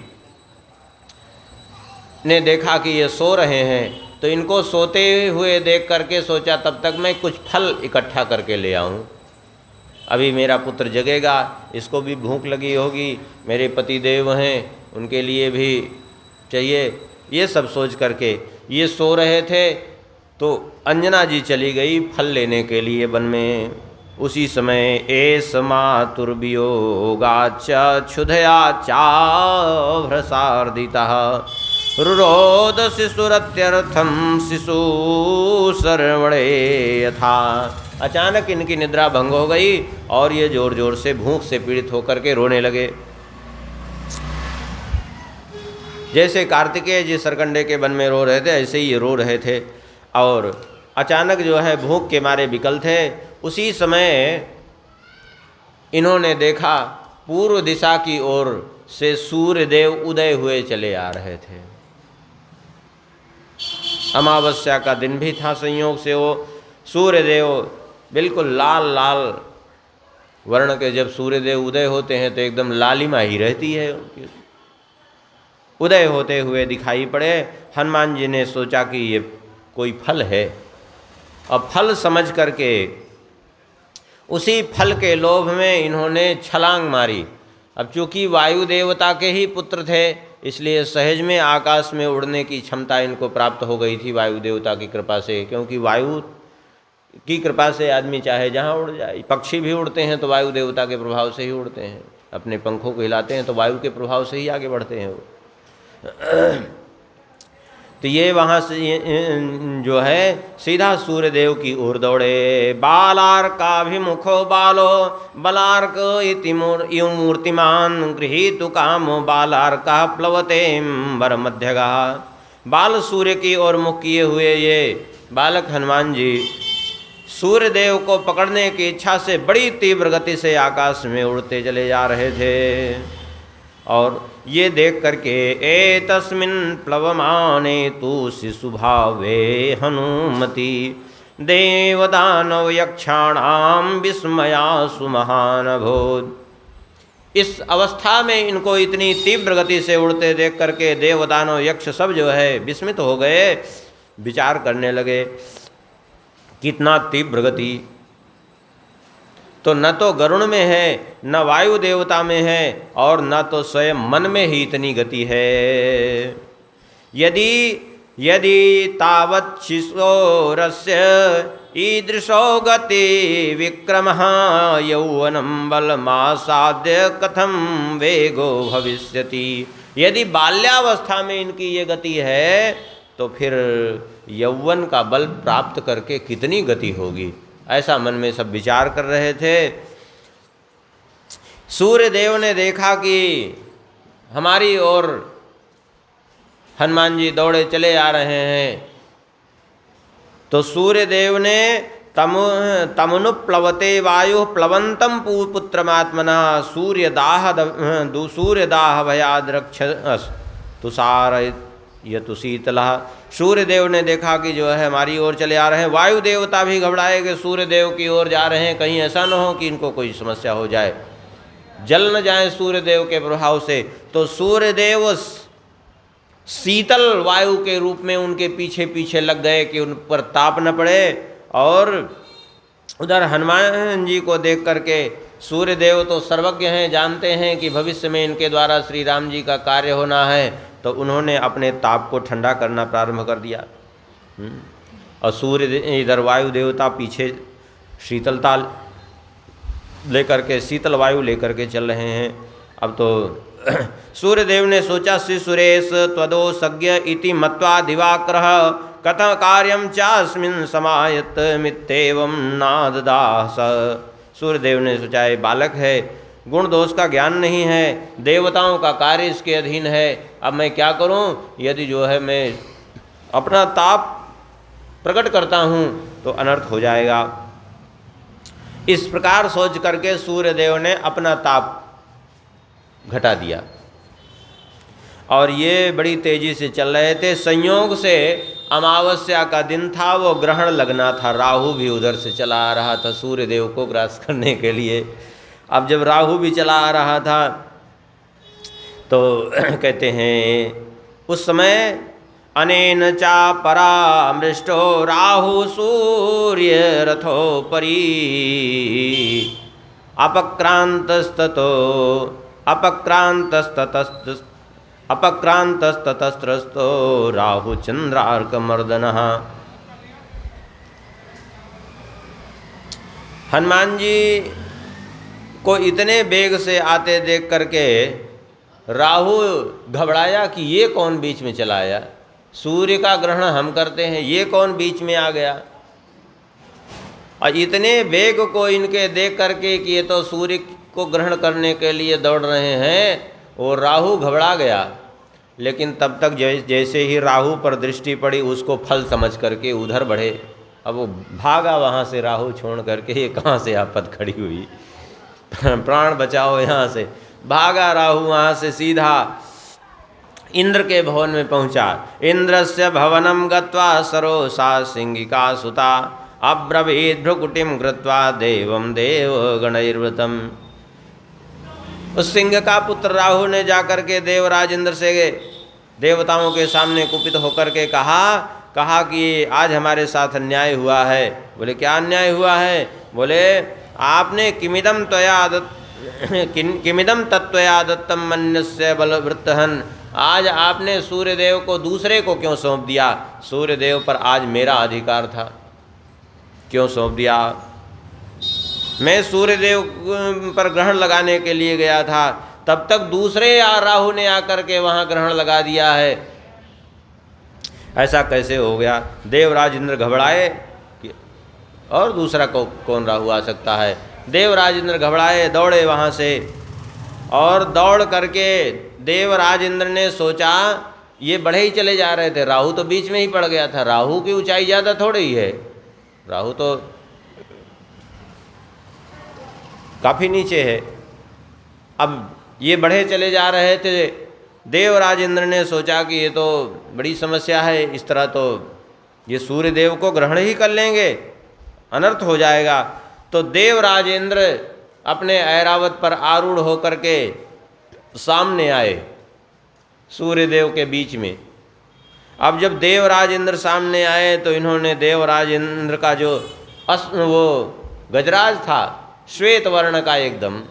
ने देखा कि ये सो रहे हैं, तो इनको सोते हुए देख करके सोचा तब तक मैं कुछ फल इकट्ठा करके ले आऊं, अभी मेरा पुत्र जगेगा, इसको भी भूख लगी होगी, मेरे पति देव हैं उनके लिए भी चाहिए। ये सब सोच करके ये सो रहे थे, तो अंजना जी चली गई फल लेने के लिए वन में। उसी समय एस मातुर्वियोगाच्च क्षुधया चाभ्रसार्दितः रुरोद शिशुरत्यर्थम शिशु सर्वणे यथा। अचानक इनकी निद्रा भंग हो गई और ये जोर जोर से भूख से पीड़ित होकर के रोने लगे। जैसे कार्तिकेय जी सरकंडे के वन में रो रहे थे, ऐसे ही ये रो रहे थे। और अचानक जो है भूख के मारे विकल थे। उसी समय इन्होंने देखा पूर्व दिशा की ओर से सूर्यदेव उदय हुए चले आ रहे थे। अमावस्या का दिन भी था संयोग से। वो सूर्यदेव बिल्कुल लाल लाल वर्ण के, जब सूर्यदेव उदय होते हैं तो एकदम लालिमा ही रहती है उनकी। उदय होते हुए दिखाई पड़े। हनुमान जी ने सोचा कि ये कोई फल है, और फल समझ करके उसी फल के लोभ में इन्होंने छलांग मारी। अब चूंकि वायु देवता के ही पुत्र थे, इसलिए सहज में आकाश में उड़ने की क्षमता इनको प्राप्त हो गई थी वायु देवता की कृपा से। क्योंकि वायु की कृपा से आदमी चाहे जहाँ उड़ जाए। पक्षी भी उड़ते हैं तो वायु देवता के प्रभाव से ही उड़ते हैं, अपने पंखों को हिलाते हैं तो वायु के प्रभाव से ही आगे बढ़ते हैं वो। तो ये वहाँ से जो है सीधा सूर्यदेव की ओर दौड़े। बालार्काभिमुखो बालो बलार्क इति मूर्तिमान गृहीतु कामो बालार्का प्लवते वर मध्यगा। बाल सूर्य की ओर मुख किए हुए ये बालक हनुमान जी सूर्यदेव को पकड़ने की इच्छा से बड़ी तीव्र गति से आकाश में उड़ते चले जा रहे थे। और ये देख करके एतस्मिन् प्लवमाने तु शिशुभावे हनुमति देवदानव यक्षाणाम विस्मयासु महान अभूत्। इस अवस्था में इनको इतनी तीव्र गति से उड़ते देख करके देवदानव यक्ष सब जो है विस्मित हो गए, विचार करने लगे कितना तीव्र गति। तो न तो गरुण में है, न वायु देवता में है, और न तो स्वयं मन में ही इतनी गति है। यदि तावत् शिशोरस्य ईदृशो गति विक्रमः यौवनं बलमासाद्य कथं वेगो भविष्यति। यदि बाल्यावस्था में इनकी ये गति है तो फिर यौवन का बल प्राप्त करके कितनी गति होगी, ऐसा मन में सब विचार कर रहे थे। सूर्यदेव ने देखा कि हमारी ओर हनुमान जी दौड़े चले आ रहे हैं, तो सूर्यदेव ने तमनु प्लवते वायु प्लवंतम पुत्रमात्मना सूर्यदाह भयाद रक्षस तुषार यतु शीतला। सूर्यदेव ने देखा कि जो है हमारी ओर चले आ रहे हैं। वायु देवता भी घबराए कि सूर्यदेव की ओर जा रहे हैं, कहीं ऐसा न हो कि इनको कोई समस्या हो जाए, जल न जाए सूर्यदेव के प्रभाव से। तो सूर्यदेव शीतल वायु के रूप में उनके पीछे पीछे लग गए कि उन पर ताप न पड़े। और उधर हनुमान जी को देख करके सूर्यदेव तो सर्वज्ञ हैं, जानते हैं कि भविष्य में इनके द्वारा श्री राम जी का कार्य होना है, तो उन्होंने अपने ताप को ठंडा करना प्रारंभ कर दिया। और सूर्य इधर वायु देवता पीछे शीतलता लेकर के, शीतल वायु लेकर के चल रहे हैं। अब तो सूर्यदेव ने सोचा शिशुरेश त्वदोषज्ञ इति मत्वा दिवाकरः कथं कार्यं चास्मिन् समायत मित्येवं नाददास। सूर्यदेव ने सोचा ये बालक है, गुण दोष का ज्ञान नहीं है, देवताओं का कार्य इसके अधीन है, अब मैं क्या करूं? यदि जो है मैं अपना ताप प्रकट करता हूं तो अनर्थ हो जाएगा। इस प्रकार सोच करके सूर्यदेव ने अपना ताप घटा दिया। और ये बड़ी तेजी से चल रहे थे। संयोग से अमावस्या का दिन था, वो ग्रहण लगना था। राहु भी उधर से चला आ रहा था सूर्यदेव को ग्रास करने के लिए। अब जब राहु भी चला आ रहा था तो कहते हैं उस समय अनेन चा परामृष्टो राहु सूर्य रथोपरि अपक्रांतस्ततस्त्रस्तो राहु चंद्रार्कमर्दनः। हनुमान जी को इतने वेग से आते देख करके राहु घबराया कि ये कौन बीच में चला आया, सूर्य का ग्रहण हम करते हैं, ये कौन बीच में आ गया। और इतने वेग को इनके देख करके कि ये तो सूर्य को ग्रहण करने के लिए दौड़ रहे हैं, और राहु घबरा गया। लेकिन तब तक जैसे ही राहु पर दृष्टि पड़ी उसको फल समझ करके उधर बढ़े। अब वो भागा वहाँ से राहु छोड़ करके, ये कहाँ से आफत खड़ी हुई, प्राण बचाओ यहाँ से। भागा राहु वहाँ से सीधा इंद्र के भवन में पहुँचा। इंद्रस्य भवनम गत्वा सरोसा सिंहिका सुता अब्रवीद भ्रुकुटिम कृत्वा देवम देव गणैर्वृतम। उस सिंह का पुत्र राहु ने जाकर के देवराज इंद्र से देवताओं के सामने कुपित होकर के कहा कि आज हमारे साथ अन्याय हुआ है। बोले क्या अन्याय हुआ है? बोले आपने किमिदम तत्वया दत्तम मन्यस्य बलवृत्तहन, आज आपने सूर्यदेव को दूसरे को क्यों सौंप दिया? सूर्यदेव पर आज मेरा अधिकार था, क्यों सौंप दिया? मैं सूर्यदेव पर ग्रहण लगाने के लिए गया था, तब तक दूसरे राहु ने आकर के वहाँ ग्रहण लगा दिया है, ऐसा कैसे हो गया? देवराज इंद्र घबराए कि और दूसरा कौन राहु आ सकता है। देवराज इंद्र घबराए, दौड़े वहाँ से, और दौड़ करके देवराज इंद्र ने सोचा ये बढ़े ही चले जा रहे थे, राहु तो बीच में ही पड़ गया था। राहु की ऊंचाई ज़्यादा थोड़ी ही है, राहु तो काफ़ी नीचे है। अब ये बढ़े चले जा रहे थे। देवराज इंद्र ने सोचा कि ये तो बड़ी समस्या है, इस तरह तो ये सूर्यदेव को ग्रहण ही कर लेंगे, अनर्थ हो जाएगा। तो देवराज इंद्र अपने ऐरावत पर आरूढ़ होकर के सामने आए सूर्यदेव के बीच में। अब जब देवराज इंद्र सामने आए तो इन्होंने देवराज इंद्र का जो वो गजराज था श्वेत वर्ण का एकदम,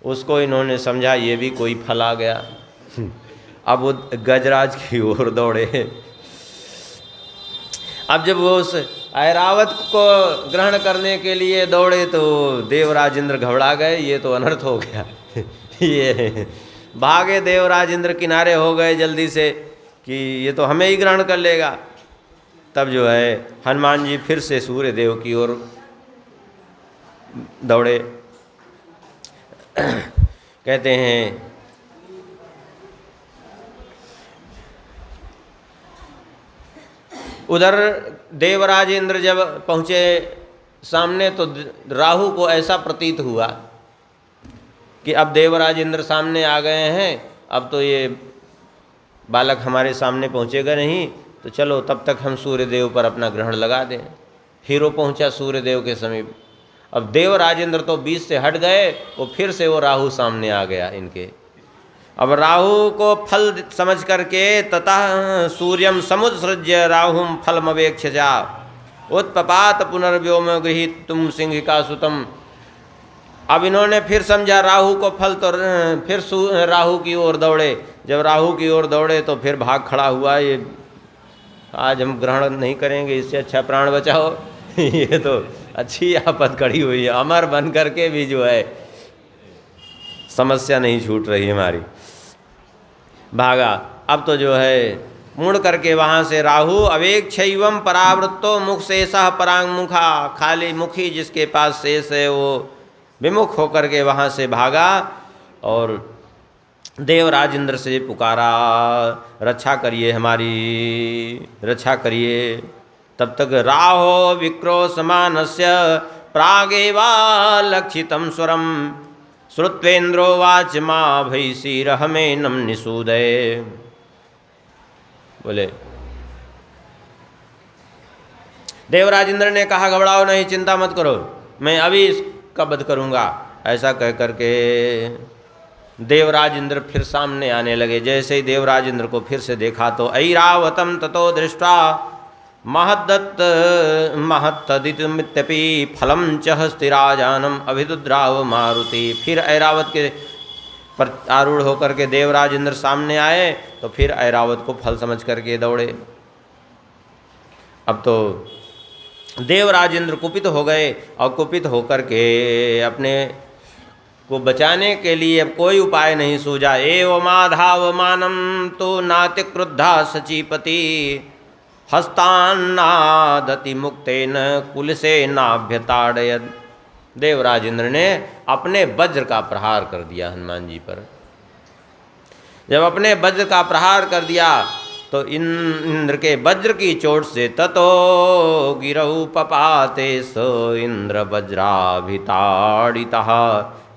उसको इन्होंने समझा ये भी कोई फल आ गया। अब वो गजराज की ओर दौड़े। अब जब वो उस ऐरावत को ग्रहण करने के लिए दौड़े तो देवराज इंद्र घबरा गए, ये तो अनर्थ हो गया। ये भागे देवराज इंद्र, किनारे हो गए जल्दी से कि ये तो हमें ही ग्रहण कर लेगा। तब जो है हनुमान जी फिर से सूर्यदेव की ओर दौड़े। कहते हैं उधर देवराज इंद्र जब पहुँचे सामने तो राहु को ऐसा प्रतीत हुआ कि अब देवराज इंद्र सामने आ गए हैं, अब तो ये बालक हमारे सामने पहुँचेगा नहीं, तो चलो तब तक हम सूर्यदेव पर अपना ग्रहण लगा दें। फिर वो पहुँचा सूर्यदेव के समीप। अब देवराज इंद्र तो बीच से हट गए, वो फिर से वो राहु सामने आ गया इनके। अब राहु को फल समझ करके ततः सूर्यम समुत्सृज्य राहुम फलमवेक्षजा उत्पपात पुनर्व्योम गृहीत तुम सिंह का सुतम। अब इन्होंने फिर समझा राहु को फल, तो फिर राहु की ओर दौड़े। जब राहु की ओर दौड़े तो फिर भाग खड़ा हुआ, ये आज हम ग्रहण नहीं करेंगे, इससे अच्छा प्राण बचाओ। ये तो अच्छी आफत खड़ी हुई है, अमर बन करके भी जो है समस्या नहीं छूट रही हमारी। भागा। अब तो जो है मुड़ करके वहाँ से राहु अवेक्षैवम परावृत्तो मुख शेषः परांग मुखा, खाली मुखी जिसके पास शेष है वो विमुख होकर के वहाँ से भागा और देवराज इंद्र से पुकारा, रक्षा करिए हमारी, रक्षा करिए। तब तक राहो विक्रोशमानस्य प्रागेवा लक्षितं स्वरम श्रुत्वेन्द्रो वाच माँ भैषीरहमेनं निषूदय। बोले देवराज इंद्र ने कहा घबराओ नहीं, चिंता मत करो, मैं अभी इसका वध करूँगा। ऐसा कह करके देवराज इंद्र फिर सामने आने लगे। जैसे ही देवराज इंद्र को फिर से देखा तो ऐरावतम ततो दृष्ट्वा महत्तदितमित्यपि फलम च हस्तिराजानम अभिदुद्राव मारुति। फिर ऐरावत के पर आरूढ़ होकर के देवराज इंद्र सामने आए तो फिर ऐरावत को फल समझ करके दौड़े। अब तो देवराज इंद्र कुपित हो गए और कुपित होकर के अपने को बचाने के लिए अब कोई उपाय नहीं सूझा। एवं माधावमानम तो नाति क्रुद्धा सचीपति हस्तान्नादति मुक्तेन कुलसे नाभ्यताड़यद। देवराज इंद्र ने अपने वज्र का प्रहार कर दिया हनुमान जी पर। जब अपने वज्र का प्रहार कर दिया तो इंद्र के वज्र की चोट से ततो गिरौ पपाते स इंद्र वज्राभिताड़ितः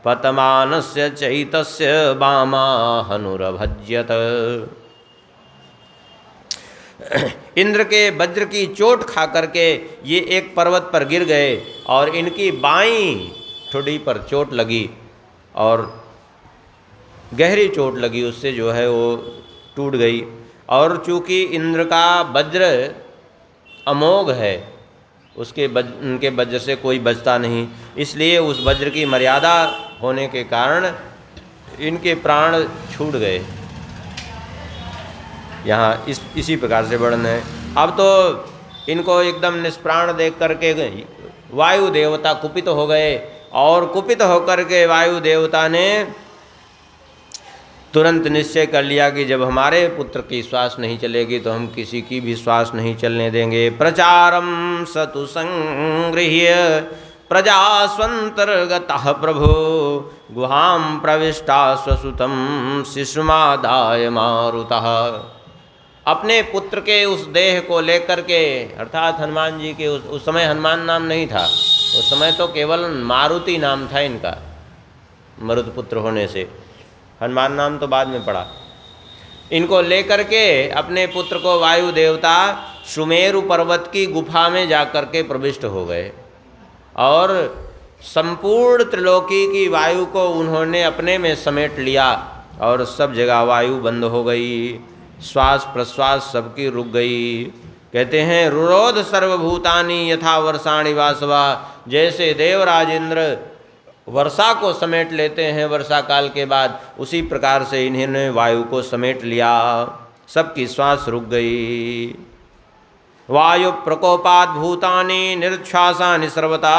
पतमानस्य चैतस्य वामा हनुरभज्यत। इंद्र के वज्र की चोट खा करके ये एक पर्वत पर गिर गए और इनकी बाईं ठुड्डी पर चोट लगी और गहरी चोट लगी, उससे जो है वो टूट गई। और चूँकि इंद्र का वज्र अमोघ है, उनके वज्र से कोई बचता नहीं, इसलिए उस वज्र की मर्यादा होने के कारण इनके प्राण छूट गए। यहाँ इसी प्रकार से वर्णन है। अब तो इनको एकदम निष्प्राण देख करके वायु देवता कुपित हो गए और कुपित होकर के वायु देवता ने तुरंत निश्चय कर लिया कि जब हमारे पुत्र की श्वास नहीं चलेगी तो हम किसी की भी श्वास नहीं चलने देंगे। प्रचारम सतु संगृह्य प्रजा स्वंतर्गतः प्रभो गुहाम प्रविष्टा स्वसुतम शिशुमादाय मारुतः। अपने पुत्र के उस देह को लेकर के, अर्थात हनुमान जी के उस समय हनुमान नाम नहीं था, उस समय तो केवल मारुति नाम था इनका, मरुत पुत्र होने से। हनुमान नाम तो बाद में पड़ा। इनको लेकर के अपने पुत्र को वायु देवता सुमेरु पर्वत की गुफा में जाकर के प्रविष्ट हो गए और संपूर्ण त्रिलोकी की वायु को उन्होंने अपने में समेट लिया और सब जगह वायु बंद हो गई, श्वास प्रश्वास सबकी रुक गई। कहते हैं रुरोध सर्वभूतानि यथा वर्षाणि वासवा, जैसे देवराज इंद्र वर्षा को समेट लेते हैं वर्षा काल के बाद, उसी प्रकार से इन्होंने वायु को समेट लिया, सबकी श्वास रुक गई। वायु प्रकोपात् भूतानि निरुच्छ्वासानि सर्वथा,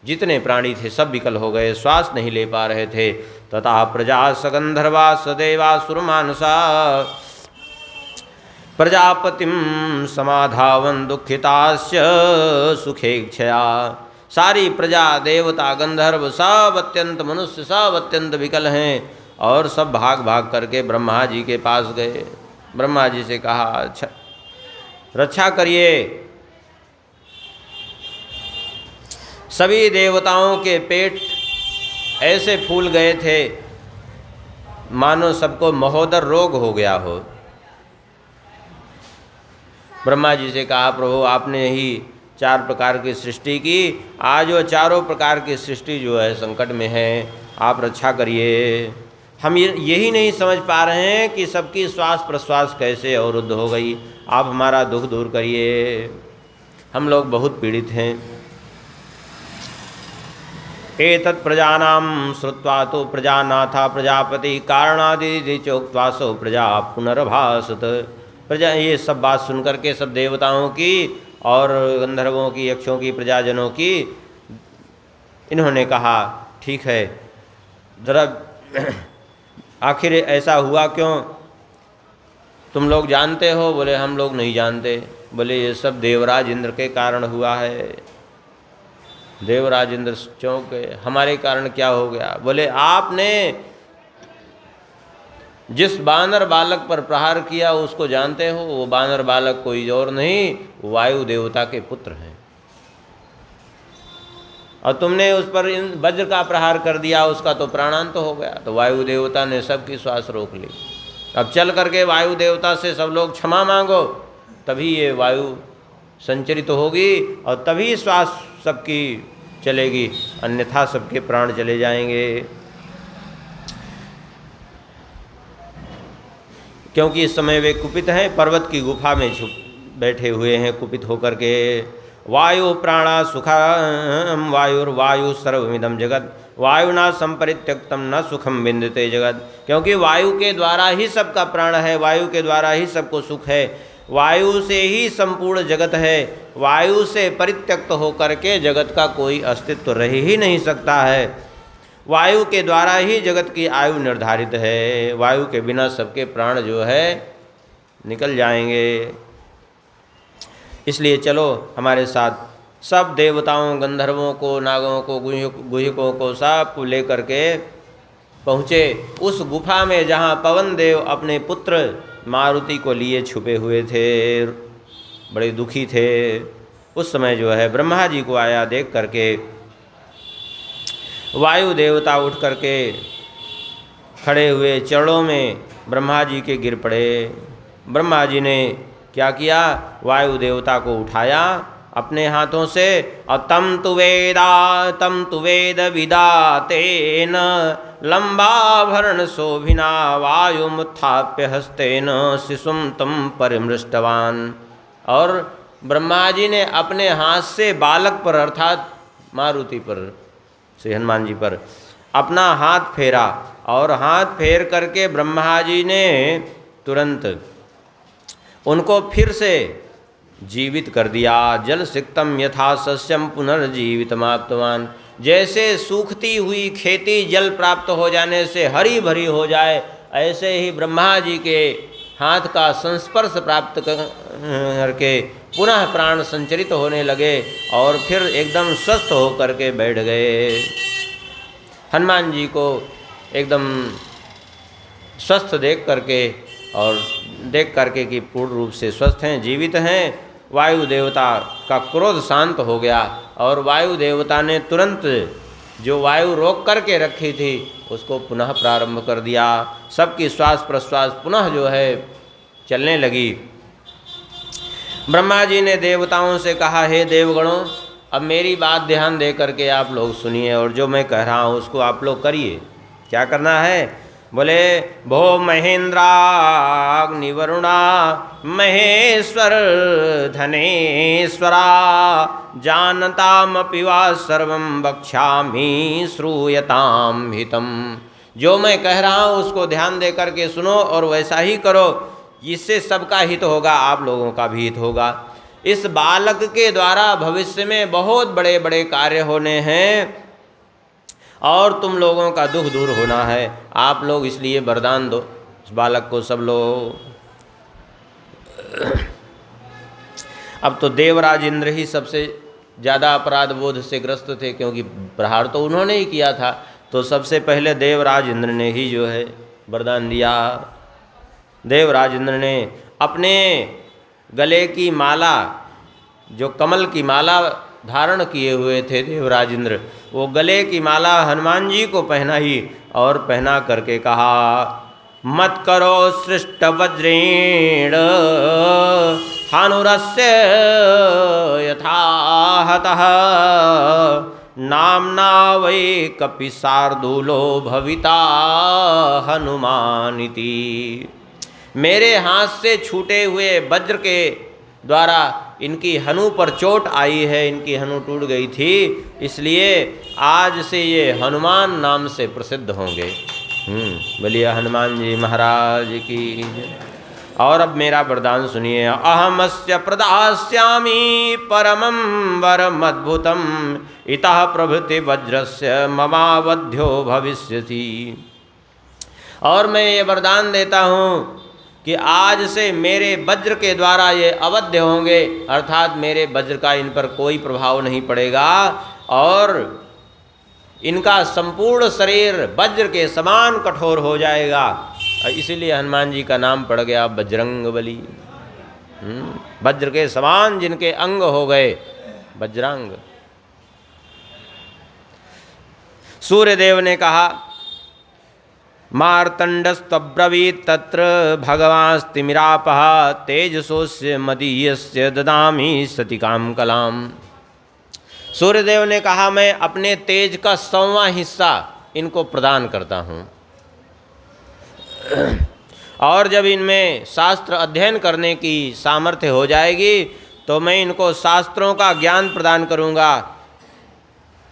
जितने प्राणी थे सब विकल हो गए, श्वास नहीं ले पा रहे थे। तथा प्रजा सगंधर्वा सदेवा सुरमानसा प्रजापतिम समाधावन दुखितास्य सुखेक्षया। सारी प्रजा देवता गंधर्व सब अत्यंत, मनुष्य सब अत्यंत विकल हैं और सब भाग भाग करके ब्रह्मा जी के पास गए। ब्रह्मा जी से कहा अच्छा रक्षा करिए। सभी देवताओं के पेट ऐसे फूल गए थे मानो सबको महोदर रोग हो गया हो। ब्रह्मा जी से कहा प्रभु आपने ही 4 प्रकार की सृष्टि की, आज वो चारों प्रकार की सृष्टि जो है संकट में है, आप रक्षा करिए। हम यही नहीं समझ पा रहे हैं कि सबकी श्वास प्रश्वास कैसे अवरुद्ध हो गई, आप हमारा दुख दूर करिए, हम लोग बहुत पीड़ित हैं। एतत् प्रजानां श्रुत्वा तो प्रजानाथा प्रजापति कारणादि चोक्त्वा सो प्रजा पुनर्भासत। प्रजा ये सब बात सुनकर के सब देवताओं की और गंधर्वों की, यक्षों की, प्रजाजनों की, इन्होंने कहा ठीक है जरा आखिर ऐसा हुआ क्यों, तुम लोग जानते हो? बोले हम लोग नहीं जानते। बोले ये सब देवराज इंद्र के कारण हुआ है। देवराज इंद्र चौंक गए, हमारे कारण क्या हो गया? बोले आपने जिस बानर बालक पर प्रहार किया उसको जानते हो? वो बानर बालक कोई और नहीं, वायु देवता के पुत्र हैं, और तुमने उस पर वज्र का प्रहार कर दिया, उसका तो प्राणांत हो गया। तो वायु देवता ने सबकी श्वास रोक ली। अब चल करके वायु देवता से सब लोग क्षमा मांगो, तभी ये वायु संचरित होगी और तभी श्वास सबकी चलेगी, अन्यथा सबके प्राण चले जाएंगे। क्योंकि इस समय वे कुपित हैं, पर्वत की गुफा में छुप बैठे हुए हैं कुपित होकर के। वायु प्राणा सुखा वायुर्वायु सर्वमिदं जगत वायुना संपरित्यक्तम न सुखम विन्दते जगत। क्योंकि वायु के द्वारा ही सबका प्राण है, वायु के द्वारा ही सबको सुख है, वायु से ही संपूर्ण जगत है। वायु से परित्यक्त होकर के जगत का कोई अस्तित्व रह ही नहीं सकता है। वायु के द्वारा ही जगत की आयु निर्धारित है, वायु के बिना सबके प्राण जो है निकल जाएंगे। इसलिए चलो हमारे साथ, सब देवताओं, गंधर्वों को, नागों को, गुहिकों को, सब को लेकर के पहुँचे उस गुफा में जहाँ पवन देव अपने पुत्र मारुति को लिए छुपे हुए थे, बड़े दुखी थे। उस समय जो है ब्रह्मा जी को आया, देख करके वायु देवता उठ करके खड़े हुए, चरणों में ब्रह्मा जी के गिर पड़े। ब्रह्मा जी ने क्या किया, वायु देवता को उठाया अपने हाथों से, और तम तु वेद विदातेन लंबाभरण शोभिना वायुमुत्थाप्य हस्तेन शिशुम तम परिमृष्टवान। और ब्रह्मा जी ने अपने हाथ से बालक पर अर्थात मारुति पर, श्री हनुमान जी पर अपना हाथ फेरा, और हाथ फेर करके ब्रह्मा जी ने तुरंत उनको फिर से जीवित कर दिया। जल सिक्तम यथा सस्यम पुनर्जीवितमाप्तवान। जैसे सूखती हुई खेती जल प्राप्त हो जाने से हरी भरी हो जाए, ऐसे ही ब्रह्मा जी के हाथ का संस्पर्श प्राप्त करके पुनः प्राण संचरित होने लगे और फिर एकदम स्वस्थ होकर के बैठ गए। हनुमान जी को एकदम स्वस्थ देख करके, और देख करके कि पूर्ण रूप से स्वस्थ हैं, जीवित हैं, वायु देवता का क्रोध शांत हो गया। और वायु देवता ने तुरंत जो वायु रोक करके रखी थी उसको पुनः प्रारंभ कर दिया। सबकी श्वास प्रश्वास पुनः जो है चलने लगी। ब्रह्मा जी ने देवताओं से कहा, हे देवगणों, अब मेरी बात ध्यान दे करके आप लोग सुनिए, और जो मैं कह रहा हूँ उसको आप लोग करिए। क्या करना है? बोले, भो महेंद्राग्निवरुणा महेश्वर धनेश्वरा जानतामपि वा सर्वं वक्ष्यामि श्रूयताम हितम। जो मैं कह रहा हूँ उसको ध्यान दे करके सुनो और वैसा ही करो, इससे सबका हित होगा, आप लोगों का भी हित होगा। इस बालक के द्वारा भविष्य में बहुत बड़े बड़े कार्य होने हैं और तुम लोगों का दुख दूर होना है। आप लोग इसलिए वरदान दो इस बालक को सब लोग। अब तो देवराज इंद्र ही सबसे ज़्यादा अपराध बोध से ग्रस्त थे, क्योंकि प्रहार तो उन्होंने ही किया था। तो सबसे पहले देवराज इंद्र ने ही जो है वरदान दिया। देवराज इंद्र ने अपने गले की माला, जो कमल की माला धारण किए हुए थे देवराज इंद्र, वो गले की माला हनुमान जी को पहनाई और पहना करके कहा, मत करो सृष्ट वज्रेण हानुरस्य यथा हतः नाम्ना वै कपि शार्दूलो भविता हनुमानिति। मेरे हाथ से छूटे हुए वज्र के द्वारा इनकी हनु पर चोट आई है, इनकी हनु टूट गई थी, इसलिए आज से ये हनुमान नाम से प्रसिद्ध होंगे। बोलिए हनुमान जी महाराज की। और अब मेरा वरदान सुनिए। अहमस्य प्रदास्यामि परमं वरमद्भुतम् इतः प्रभृति वज्रस्य ममावध्यो भविष्यति। और मैं ये वरदान देता हूँ कि आज से मेरे वज्र के द्वारा ये अवध्य होंगे, अर्थात मेरे वज्र का इन पर कोई प्रभाव नहीं पड़ेगा और इनका संपूर्ण शरीर वज्र के समान कठोर हो जाएगा। इसीलिए हनुमान जी का नाम पड़ गया बजरंगबली। वज्र के समान जिनके अंग हो गए, वज्रांग। सूर्यदेव ने कहा, मार्तंडस्तब्रवीत् तत्र भगवास्तिमिरापः तेजसोस्य मदीयस्य ददामि सतिकाम कलाम। सूर्यदेव ने कहा, मैं अपने तेज का 100वां हिस्सा इनको प्रदान करता हूँ, और जब इनमें शास्त्र अध्ययन करने की सामर्थ्य हो जाएगी तो मैं इनको शास्त्रों का ज्ञान प्रदान करूँगा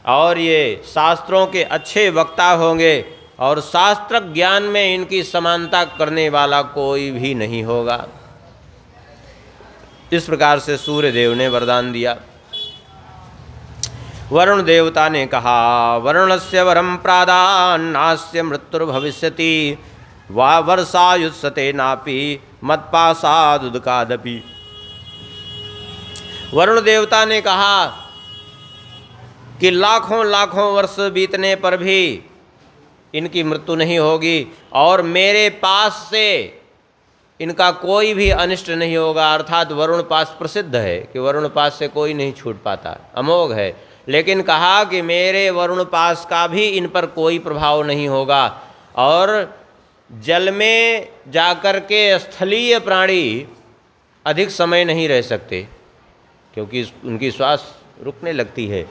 और ये शास्त्रों के अच्छे वक्ता होंगे और शास्त्र ज्ञान में इनकी समानता करने वाला कोई भी नहीं होगा। इस प्रकार से सूर्यदेव ने वरदान दिया। वरुण देवता ने कहा, वरुणस्य वरम प्रादान्नास्य मृत्युर्भविष्यति वा वर्षायुत्सते नापि मत्पासादुदकादपि। वरुण देवता ने कहा कि लाखों लाखों वर्ष बीतने पर भी इनकी मृत्यु नहीं होगी और मेरे पास से इनका कोई भी अनिष्ट नहीं होगा। अर्थात वरुण पास प्रसिद्ध है कि वरुण पास से कोई नहीं छूट पाता, अमोघ है। लेकिन कहा कि मेरे वरुण पास का भी इन पर कोई प्रभाव नहीं होगा। और जल में जाकर के स्थलीय प्राणी अधिक समय नहीं रह सकते क्योंकि उनकी श्वास रुकने लगती है।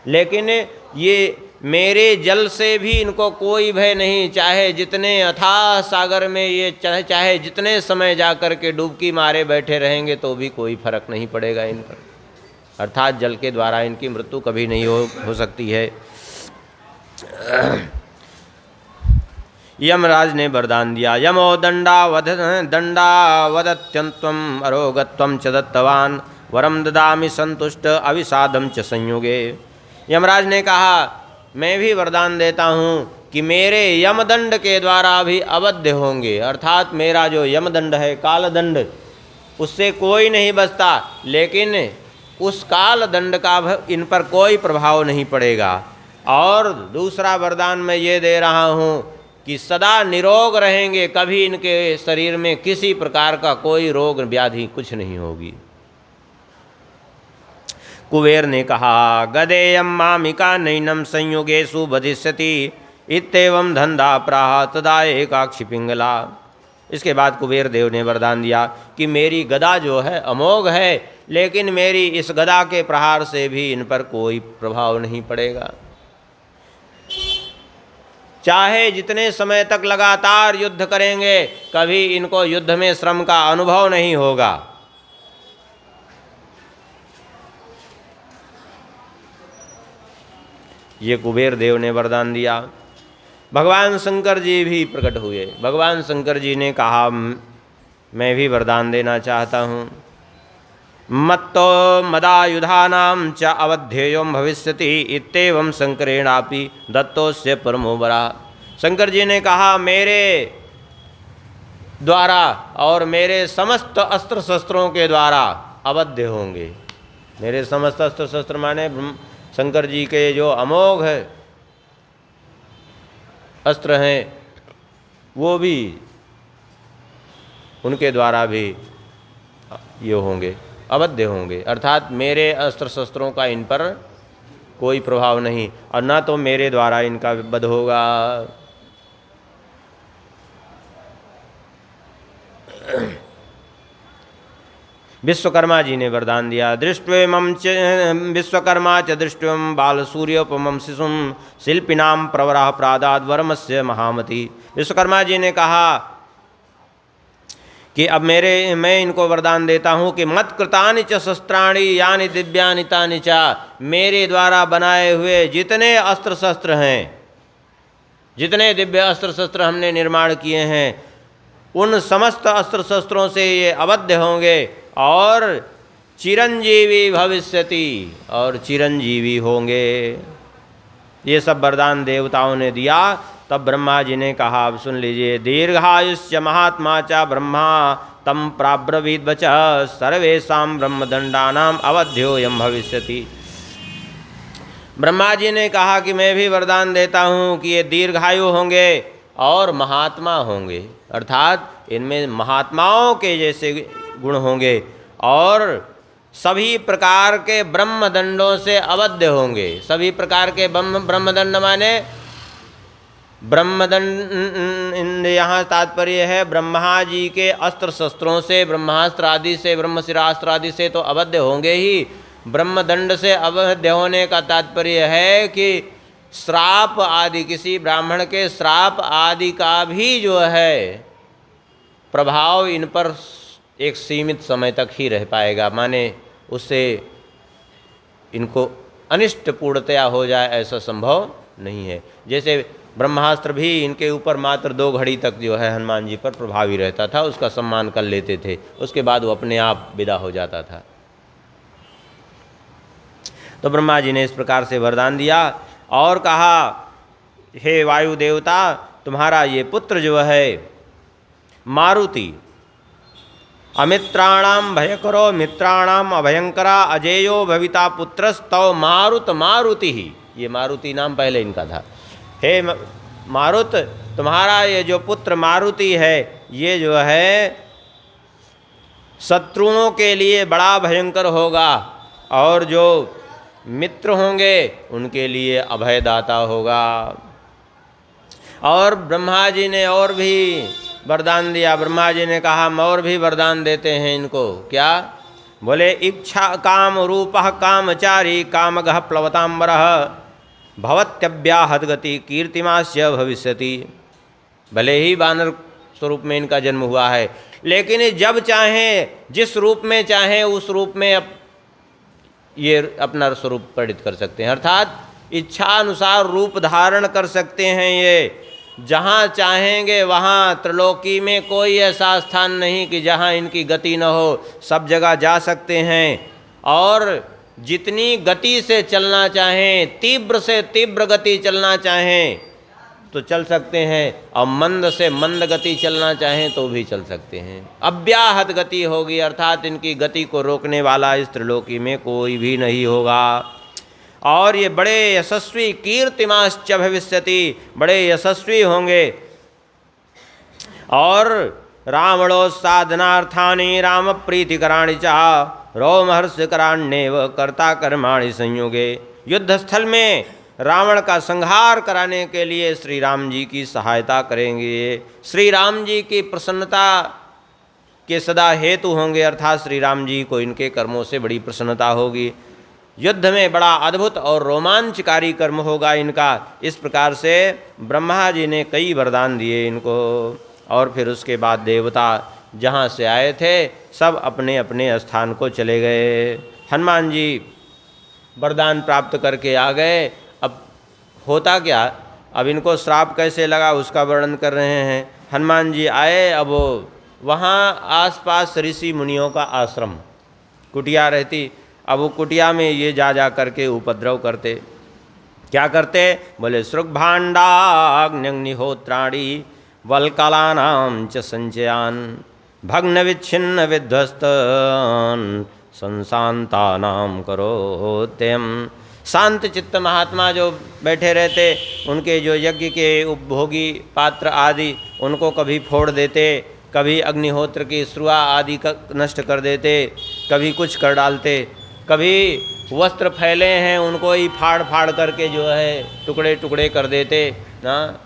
लेकिन ये मेरे जल से भी इनको कोई भय नहीं, चाहे जितने अथाह सागर में ये चाहे जितने समय जाकर के डुबकी मारे बैठे रहेंगे तो भी कोई फर्क नहीं पड़ेगा इन पर। अर्थात जल के द्वारा इनकी मृत्यु कभी नहीं हो सकती है। यमराज ने वरदान दिया, यमो दंडावदत्यंत्वम अरोगत्वम च दत्तवान वरम ददामि संतुष्ट अविषादम च संयुगे। यमराज ने कहा मैं भी वरदान देता हूँ कि मेरे यमदंड के द्वारा भी अवध्य होंगे। अर्थात मेरा जो यमदंड है कालदंड, उससे कोई नहीं बचता, लेकिन उस कालदंड का इन पर कोई प्रभाव नहीं पड़ेगा। और दूसरा वरदान मैं ये दे रहा हूँ कि सदा निरोग रहेंगे, कभी इनके शरीर में किसी प्रकार का कोई रोग व्याधि कुछ नहीं होगी। कुबेर ने कहा गदेयम मामिका नैनम संयुगेषु बधिष्यति इत्येवं धंधा प्राह तदा एकाक्षी पिंगला। इसके बाद कुबेर देव ने वरदान दिया कि मेरी गदा जो है अमोघ है, लेकिन मेरी इस गदा के प्रहार से भी इन पर कोई प्रभाव नहीं पड़ेगा। चाहे जितने समय तक लगातार युद्ध करेंगे, कभी इनको युद्ध में श्रम का अनुभव नहीं होगा। ये कुबेर देव ने वरदान दिया। भगवान शंकर जी भी प्रकट हुए। भगवान शंकर जी ने कहा मैं भी वरदान देना चाहता हूँ। मत्तो मदायुधानां च अवध्येयं भविष्यति इत्येवं शंकरेणापि दत्तोस्य परमो वरः। शंकर जी ने कहा मेरे द्वारा और मेरे समस्त अस्त्र शस्त्रों के द्वारा अवध्य होंगे। मेरे समस्त अस्त्र शस्त्र माने शंकर जी के जो अमोघ अस्त्र हैं वो भी उनके द्वारा भी ये होंगे, अवध्य होंगे। अर्थात मेरे अस्त्र शस्त्रों का इन पर कोई प्रभाव नहीं और ना तो मेरे द्वारा इनका वध होगा। विश्वकर्मा जी ने वरदान दिया दृष्ट्वेमं च विश्वकर्मा च दृष्ट्वेमं बालसूर्योपमं शिशुं शिल्पिनां प्रवरः प्रादाद् वर्मस्य महामति। विश्वकर्मा जी ने कहा कि अब मैं इनको वरदान देता हूँ कि मत्कृतानि च शस्त्राणि यानि दिव्यानि तानि च, मेरे द्वारा बनाए हुए जितने अस्त्र शस्त्र हैं, जितने दिव्य अस्त्र शस्त्र हमने निर्माण किए हैं, उन समस्त अस्त्र शस्त्रों से ये अवध्य होंगे और चिरंजीवी भविष्यति, और चिरंजीवी होंगे। ये सब वरदान देवताओं ने दिया। तब ब्रह्मा जी ने कहा अब सुन लीजिए, दीर्घायुष्च महात्मा च ब्रह्मा तम प्राब्रवीद वच सर्वेषां ब्रह्मदंडानाम अवध्योयम भविष्यति। ब्रह्मा जी ने कहा कि मैं भी वरदान देता हूँ कि ये दीर्घायु होंगे और महात्मा होंगे। अर्थात इनमें महात्माओं के जैसे गुण होंगे और सभी प्रकार के ब्रह्मदंडों से अवध्य होंगे। सभी प्रकार के ब्रह्मदंड माने ब्रह्मदंड, यहाँ तात्पर्य है ब्रह्मा जी के अस्त्र शस्त्रों से, ब्रह्मास्त्र आदि से, ब्रह्मशिरास्त्र आदि से तो अवध्य होंगे ही। ब्रह्मदंड से अवध्य होने का तात्पर्य है कि श्राप आदि, किसी ब्राह्मण के श्राप आदि का भी जो है प्रभाव इन पर एक सीमित समय तक ही रह पाएगा। माने उससे इनको अनिष्ट पूर्णतया हो जाए ऐसा संभव नहीं है। जैसे ब्रह्मास्त्र भी इनके ऊपर मात्र 2 घड़ी तक जो है हनुमान जी पर प्रभावी रहता था, उसका सम्मान कर लेते थे, उसके बाद वो अपने आप विदा हो जाता था। तो ब्रह्मा जी ने इस प्रकार से वरदान दिया और कहा हे वायु देवता, तुम्हारा ये पुत्र जो है मारुति अमित्राणाम भयकरो मित्राणाम अभयंकरा अजेयो भविता पुत्रस्तव मारुति ही, ये मारुति नाम पहले इनका था। हे मारुत, तुम्हारा ये जो पुत्र मारुति है, ये जो है शत्रुओं के लिए बड़ा भयंकर होगा, और जो मित्र होंगे उनके लिए अभयदाता होगा। और ब्रह्मा जी ने और भी वरदान दिया। ब्रह्मा जी ने कहा हम और भी वरदान देते हैं इनको। क्या? बोले इच्छा काम रूपः कामचारी कामगः प्लवतांबरः भवत्यव्याहत गति कीर्तिमास्य भविष्यति। भले ही वानर स्वरूप में इनका जन्म हुआ है, लेकिन जब चाहें, जिस रूप में चाहें उस रूप में ये अपना स्वरूप प्रकट कर सकते हैं, अर्थात इच्छा अनुसार रूप धारण कर सकते हैं। ये जहाँ चाहेंगे वहाँ, त्रिलोकी में कोई ऐसा स्थान नहीं कि जहाँ इनकी गति न हो, सब जगह जा सकते हैं। और जितनी गति से चलना चाहें, तीव्र से तीव्र गति चलना चाहें तो चल सकते हैं, और मंद से मंद गति चलना चाहें तो भी चल सकते हैं। अव्याहत गति होगी, अर्थात इनकी गति को रोकने वाला इस त्रिलोकी में कोई भी नहीं होगा। और ये बड़े यशस्वी कीर्तिमाश्च भविष्यति, बड़े यशस्वी होंगे। और रावणोत्साधनार्थानि राम प्रीतिकराणि च रोमहर्षकराण्येव कर्ता कर्माणि संयोगे। युद्ध स्थल में रावण का संहार कराने के लिए श्री राम जी की सहायता करेंगे, श्री राम जी की प्रसन्नता के सदा हेतु होंगे, अर्थात श्री राम जी को इनके कर्मों से बड़ी प्रसन्नता होगी। युद्ध में बड़ा अद्भुत और रोमांचकारी कर्म होगा इनका। इस प्रकार से ब्रह्मा जी ने कई वरदान दिए इनको। और फिर उसके बाद देवता जहाँ से आए थे सब अपने अपने स्थान को चले गए। हनुमान जी वरदान प्राप्त करके आ गए। अब होता क्या, अब इनको श्राप कैसे लगा उसका वर्णन कर रहे हैं। हनुमान जी आए, अब वहाँ आसपास ऋषि मुनियों का आश्रम कुटिया रहती। अब वो कुटिया में ये जा करके उपद्रव करते। क्या करते? बोले सृग्भाण्डाग्निहोत्राणि वल्कलानां च संचयान भग्न विच्छिन्न विध्वस्तन संशांतानां करोत्यम। शांत चित्त महात्मा जो बैठे रहते, उनके जो यज्ञ के उपभोगी पात्र आदि उनको कभी फोड़ देते, कभी अग्निहोत्र की श्रुआ आदि का नष्ट कर देते, कभी कुछ कर डालते, कभी वस्त्र फैले हैं उनको ही फाड़ फाड़ करके जो है टुकड़े टुकड़े कर देते ना।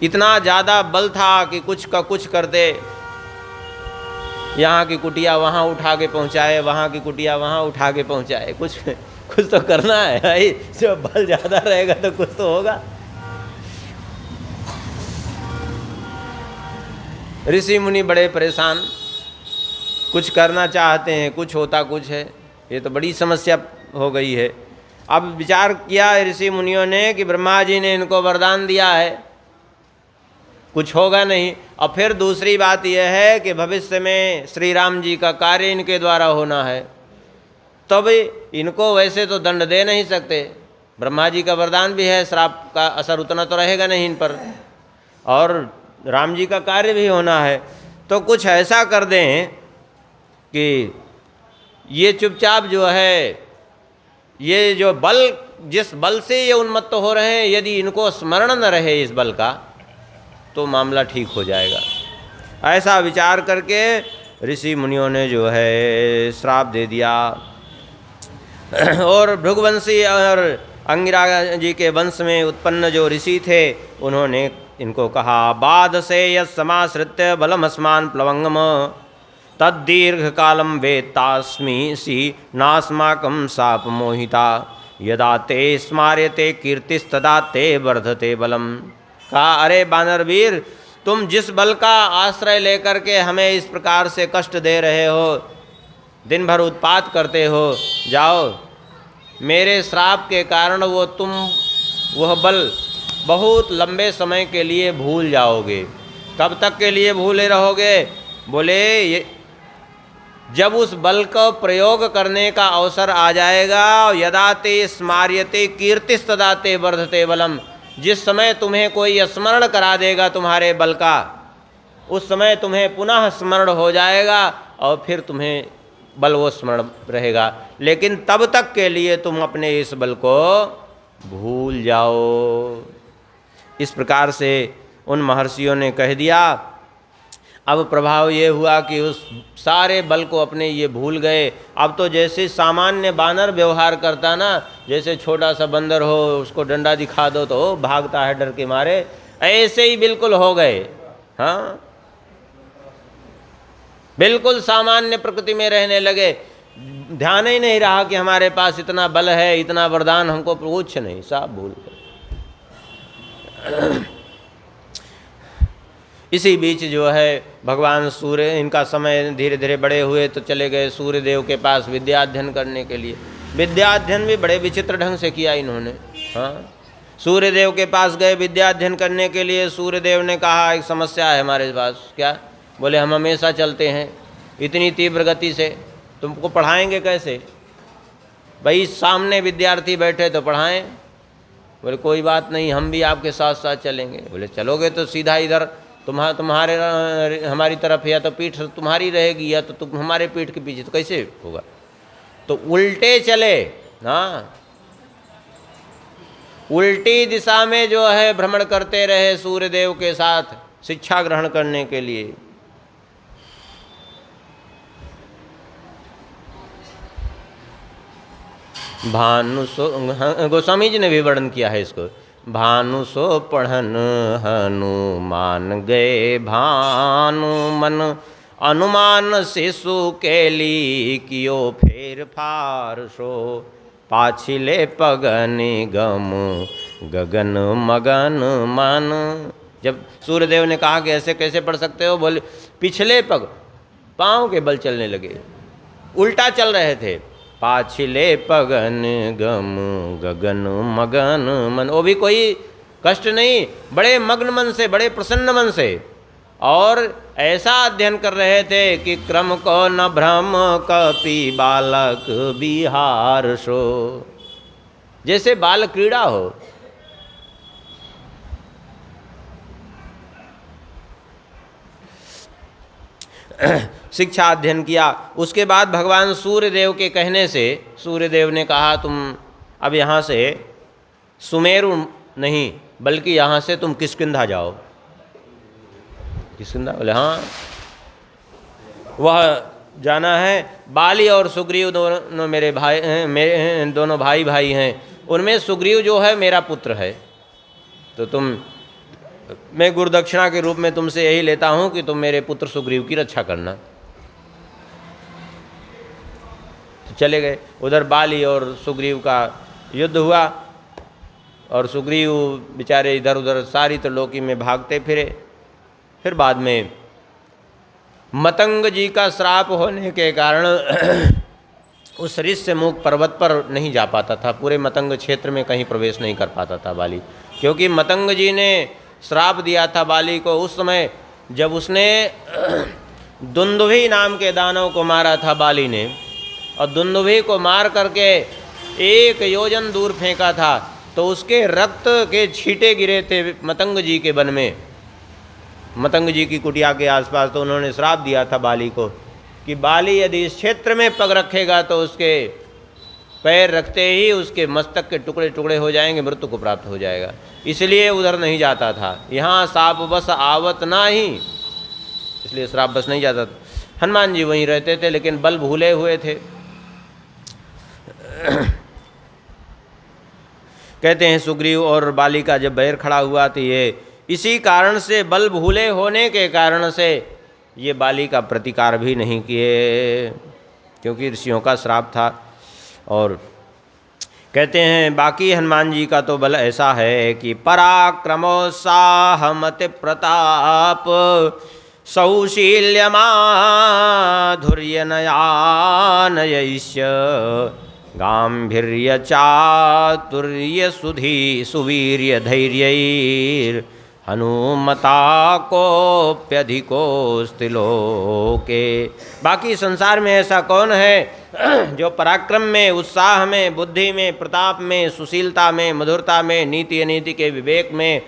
इतना ज़्यादा बल था कि कुछ का कुछ कर दे। यहाँ की कुटिया वहाँ उठा के पहुँचाए, वहाँ की कुटिया वहाँ उठा के पहुँचाए। कुछ तो करना है भाई, जो बल ज़्यादा रहेगा तो कुछ तो होगा। ऋषि मुनि बड़े परेशान, कुछ करना चाहते हैं, कुछ होता कुछ है। ये तो बड़ी समस्या हो गई है। अब विचार किया ऋषि मुनियों ने कि ब्रह्मा जी ने इनको वरदान दिया है, कुछ होगा नहीं। और फिर दूसरी बात यह है कि भविष्य में श्री राम जी का कार्य इनके द्वारा होना है, तब इनको वैसे तो दंड दे नहीं सकते। ब्रह्मा जी का वरदान भी है, श्राप का असर उतना तो रहेगा नहीं इन पर, और राम जी का कार्य भी होना है। तो कुछ ऐसा कर दें कि ये चुपचाप जो है, ये जो बल, जिस बल से ये उन्मत्त हो रहे हैं, यदि इनको स्मरण न रहे इस बल का तो मामला ठीक हो जाएगा। ऐसा विचार करके ऋषि मुनियों ने जो है श्राप दे दिया। और भृगुवंशी और अंगिरा जी के वंश में उत्पन्न जो ऋषि थे, उन्होंने इनको कहा बाद से यमाश्रित्य बलमस्मान प्लवंगम तद्दीर्घ कालम वेत्तास्मि सी नास्माकं शाप मोहिता यदा ते स्मार्यते कीर्तिस्तदा ते वर्धते बलम। कहा अरे बानरवीर, तुम जिस बल का आश्रय लेकर के हमें इस प्रकार से कष्ट दे रहे हो, दिन भर उत्पात करते हो, जाओ, मेरे श्राप के कारण वह बल बहुत लंबे समय के लिए भूल जाओगे। कब तक के लिए भूले रहोगे? बोले जब उस बल को प्रयोग करने का अवसर आ जाएगा, यदा ते स्मार्यते कीर्तिस्तदा ते वर्धते बलम, जिस समय तुम्हें कोई स्मरण करा देगा तुम्हारे बल का, उस समय तुम्हें पुनः स्मरण हो जाएगा और फिर तुम्हें बल वो स्मरण रहेगा। लेकिन तब तक के लिए तुम अपने इस बल को भूल जाओ। इस प्रकार से उन महर्षियों ने कह दिया। अब प्रभाव ये हुआ कि उस सारे बल को अपने ये भूल गए। अब तो जैसे सामान्य बानर व्यवहार करता ना, जैसे छोटा सा बंदर हो उसको डंडा दिखा दो तो वो भागता है डर के मारे, ऐसे ही बिल्कुल हो गए। हाँ, बिल्कुल सामान्य प्रकृति में रहने लगे। ध्यान ही नहीं रहा कि हमारे पास इतना बल है, इतना वरदान हमको, कुछ नहीं, सब भूल गए। इसी बीच जो है भगवान सूर्य, इनका समय धीरे धीरे बड़े हुए तो चले गए सूर्य देव के पास विद्या अध्ययन करने के लिए। विद्या अध्ययन भी बड़े विचित्र ढंग से किया इन्होंने। हाँ, सूर्य देव के पास गए विद्या अध्ययन करने के लिए। सूर्य देव ने कहा एक समस्या है हमारे पास। क्या? बोले हम हमेशा चलते हैं इतनी तीव्र गति से, तुमको पढ़ाएंगे कैसे? भाई सामने विद्यार्थी बैठे तो पढ़ाएं। बोले कोई बात नहीं, हम भी आपके साथ साथ चलेंगे। बोले चलोगे तो सीधा इधर तुम्हारे हमारी तरफ, या तो पीठ तुम्हारी रहेगी या तो तुम हमारे पीठ के पीछे, तो कैसे होगा? तो उल्टे चले। हाँ, उल्टी दिशा में जो है भ्रमण करते रहे सूर्यदेव के साथ शिक्षा ग्रहण करने के लिए। भानु सो, गोस्वामी जी ने भी वर्णन किया है इसको। भानु सो पढ़न हनुमान गए भानु मन, अनुमान शिशु केली कियो फेर फार सो, पाछिले पगन गम गगन मगन मन। जब सूर्यदेव ने कहा कि ऐसे कैसे पढ़ सकते हो, बोले पिछले पग, पाँव के बल चलने लगे, उल्टा चल रहे थे। पाछिले पगन गम गगन मगन मन, वो भी कोई कष्ट नहीं, बड़े मग्न मन से, बड़े प्रसन्न मन से, और ऐसा अध्ययन कर रहे थे कि क्रम को न भ्रम कपि बालक बिहार सो, जैसे बाल क्रीड़ा हो। शिक्षा अध्ययन किया। उसके बाद भगवान सूर्यदेव के कहने से सूर्यदेव ने कहा तुम अब यहाँ से सुमेरु नहीं बल्कि यहाँ से तुम किष्किंधा जाओ। किष्किंधा? बोले हाँ, वह जाना है। बाली और सुग्रीव दोनों मेरे भाई हैं, मेरे दोनों भाई भाई हैं। उनमें सुग्रीव जो है मेरा पुत्र है, तो मैं गुरुदक्षिणा के रूप में तुमसे यही लेता हूँ कि तुम मेरे पुत्र सुग्रीव की रक्षा करना। तो चले गए। उधर बाली और सुग्रीव का युद्ध हुआ और सुग्रीव बेचारे इधर उधर सारी त्रिलोकी में भागते फिरे। फिर बाद में मतंग जी का श्राप होने के कारण उस ऋष्यमुख पर्वत पर नहीं जा पाता था, पूरे मतंग क्षेत्र में कहीं प्रवेश नहीं कर पाता था बाली, क्योंकि मतंग जी ने श्राप दिया था बाली को उस समय जब उसने दुंदुभी नाम के दानव को मारा था बाली ने, और दुंदुभी को मार करके 1 योजन दूर फेंका था, तो उसके रक्त के छींटे गिरे थे मतंग जी के वन में, मतंग जी की कुटिया के आसपास। तो उन्होंने श्राप दिया था बाली को कि बाली यदि इस क्षेत्र में पग रखेगा तो उसके पैर रखते ही उसके मस्तक के टुकड़े टुकड़े हो जाएंगे, मृत्यु को प्राप्त हो जाएगा। इसलिए उधर नहीं जाता था। यहाँ साप बस आवत ना ही, इसलिए श्राप बस नहीं जाता था। हनुमान जी वहीं रहते थे लेकिन बल भूले हुए थे। कहते हैं सुग्रीव और बाली का जब बैर खड़ा हुआ तो ये इसी कारण से, बल भूले होने के कारण से ये बाली का प्रतिकार भी नहीं किए, क्योंकि ऋषियों का श्राप था। और कहते हैं बाकी हनुमान जी का तो बल ऐसा है कि पराक्रमोत्साहमति प्रताप सौशील्य माधुर्य नयानयैश्य गांभीर्य चातुर्य सुधी सुवीर्य धैर्यैर् हनुमता कोप्यधिकोस्तिलोके। बाकी संसार में ऐसा कौन है जो पराक्रम में, उत्साह में, बुद्धि में, प्रताप में, सुशीलता में, मधुरता में, नीति अनीति के विवेक में,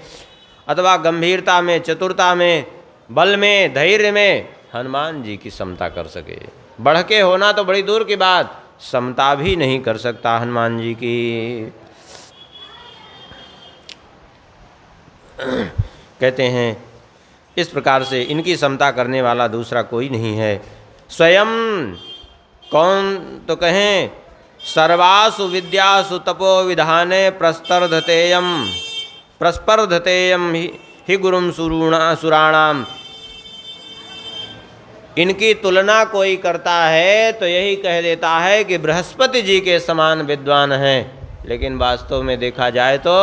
अथवा गंभीरता में, चतुरता में, बल में, धैर्य में हनुमान जी की समता कर सके। बढ़ के होना तो बड़ी दूर की बात, समता भी नहीं कर सकता हनुमान जी की। कहते हैं इस प्रकार से इनकी समता करने वाला दूसरा कोई नहीं है। स्वयं कौन तो कहें सर्वासु विद्यासु तपो विधाने प्रस्पर्धतेयम ही गुरुम सुराणाम। इनकी तुलना कोई करता है तो यही कह देता है कि बृहस्पति जी के समान विद्वान हैं, लेकिन वास्तव में देखा जाए तो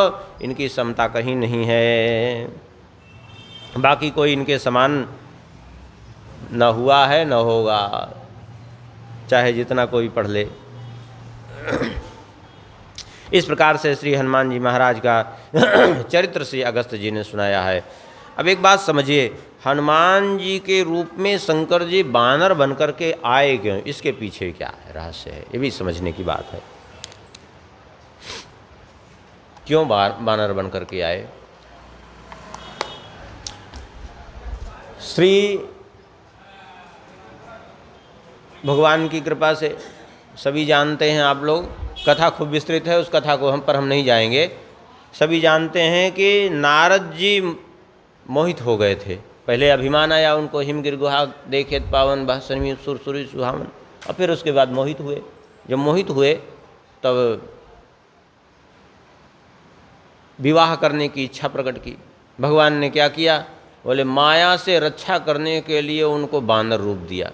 इनकी समता कहीं नहीं है। बाकी कोई इनके समान न हुआ है न होगा, चाहे जितना कोई पढ़ ले। इस प्रकार से श्री हनुमान जी महाराज का चरित्र श्री अगस्त्य जी ने सुनाया है। अब एक बात समझिए, हनुमान जी के रूप में शंकर जी बानर बनकर के आए क्यों, इसके पीछे क्या है रहस्य है, ये भी समझने की बात है। क्यों बानर बनकर के आए? श्री भगवान की कृपा से सभी जानते हैं, आप लोग, कथा खूब विस्तृत है, उस कथा को हम नहीं जाएंगे। सभी जानते हैं कि नारद जी मोहित हो गए थे। पहले अभिमान आया उनको, हिमगिर गुहा देखेत पावन बहसनी सुरसुरी सुहावन, और फिर उसके बाद मोहित हुए। जब मोहित हुए तब विवाह करने की इच्छा प्रकट की। भगवान ने क्या किया? बोले माया से रक्षा करने के लिए उनको बानर रूप दिया।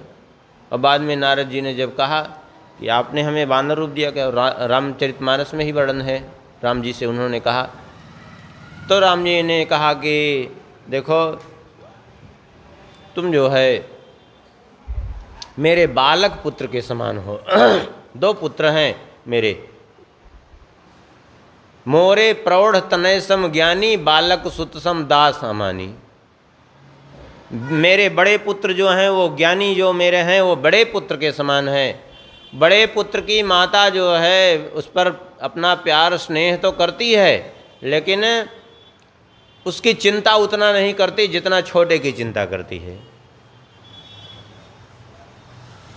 और बाद में नारद जी ने जब कहा कि आपने हमें बानर रूप दिया, क्या रामचरितमानस में ही वर्णन है, राम जी से उन्होंने कहा, तो राम जी ने कहा कि देखो तुम जो है मेरे बालक पुत्र के समान हो। दो पुत्र हैं मेरे, मोरे प्रौढ़ तनय सम ज्ञानी बालक सुत सम दास अमानी। मेरे बड़े पुत्र जो हैं वो ज्ञानी जो मेरे हैं वो बड़े पुत्र के समान हैं। बड़े पुत्र की माता जो है उस पर अपना प्यार स्नेह तो करती है, लेकिन उसकी चिंता उतना नहीं करती जितना छोटे की चिंता करती है।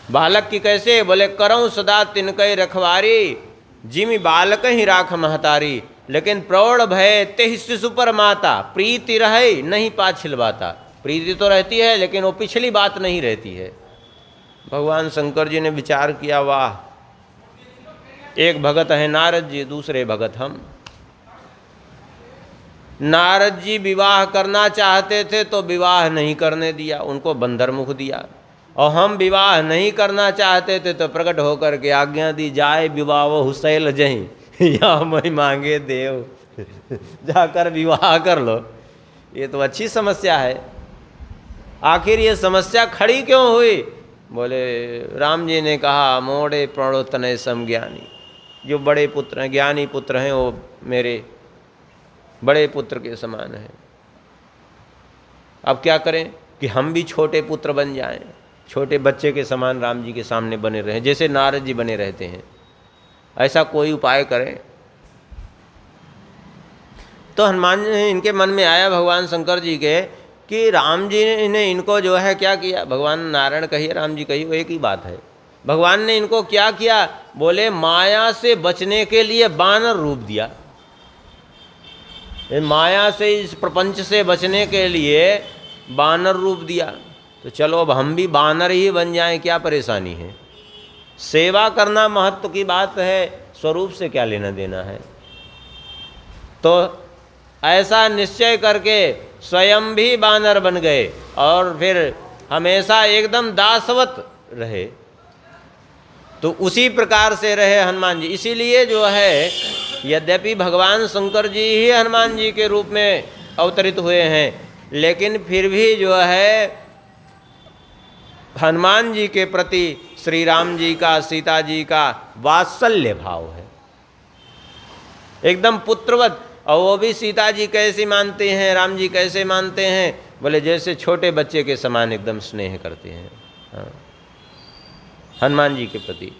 बालक की कैसे? बोले करऊँ सदा तिनकई रखवारी, जिमि बालक ही राख महतारी। लेकिन प्रौढ़ भय तेहि शिशु पर माता, प्रीति रहे नहीं पाछिलवाता। प्रीति तो रहती है लेकिन वो पिछली बात नहीं रहती है। भगवान शंकर जी ने विचार किया, वाह, एक भगत है नारद जी, दूसरे भगत हम। नारद जी विवाह करना चाहते थे तो विवाह नहीं करने दिया, उनको बंदर मुख दिया। और हम विवाह नहीं करना चाहते थे तो प्रकट होकर के आज्ञा दी, जाए विवाह हुसैल जहीं या मैं मांगे देव। जाकर विवाह कर लो। ये तो अच्छी समस्या है। आखिर ये समस्या खड़ी क्यों हुई? बोले राम जी ने कहा, मोड़े प्रणो तनय सम ज्ञानी। जो बड़े पुत्र हैं, ज्ञानी पुत्र हैं, वो मेरे बड़े पुत्र के समान हैं। अब क्या करें कि हम भी छोटे पुत्र बन जाएं, छोटे बच्चे के समान राम जी के सामने बने रहें, जैसे नारद जी बने रहते हैं। ऐसा कोई उपाय करें। तो हनुमान जी इनके मन में आया, भगवान शंकर जी के, कि राम जी ने इनको जो है क्या किया। भगवान नारायण कहिए, राम जी कहिए, वो एक ही बात है। भगवान ने इनको क्या किया? बोले माया से बचने के लिए बानर रूप दिया। माया से, इस प्रपंच से बचने के लिए बानर रूप दिया। तो चलो अब हम भी बानर ही बन जाएं, क्या परेशानी है? सेवा करना महत्व की बात है, स्वरूप से क्या लेना देना है। तो ऐसा निश्चय करके स्वयं भी बानर बन गए और फिर हमेशा एकदम दासवत रहे। तो उसी प्रकार से रहे हनुमान जी। इसीलिए जो है, यद्यपि भगवान शंकर जी ही हनुमान जी के रूप में अवतरित हुए हैं, लेकिन फिर भी जो है हनुमान जी के प्रति श्री राम जी का, सीता जी का वात्सल्य भाव है, एकदम पुत्रवत। और वो भी सीता जी कैसी मानते हैं, राम जी कैसे मानते हैं? बोले जैसे छोटे बच्चे के समान एकदम स्नेह करते हैं। हाँ, हनुमान जी के प्रति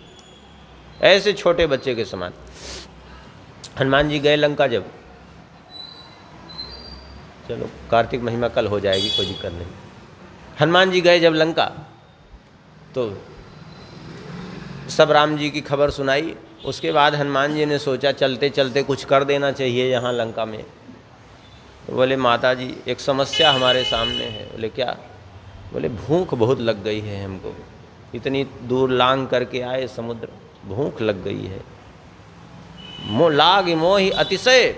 ऐसे छोटे बच्चे के समान। हनुमान जी गए लंका जब, चलो कार्तिक महिमा कल हो जाएगी, कोई दिक्कत नहीं। हनुमान जी गए जब लंका तो सब राम जी की खबर सुनाई। उसके बाद हनुमान जी ने सोचा चलते चलते कुछ कर देना चाहिए यहाँ लंका में। तो बोले माता जी एक समस्या हमारे सामने है। बोले क्या? बोले भूख बहुत लग गई है हमको, इतनी दूर लांग करके आए समुद्र, भूख लग गई है। लाग मोहि अतिशय,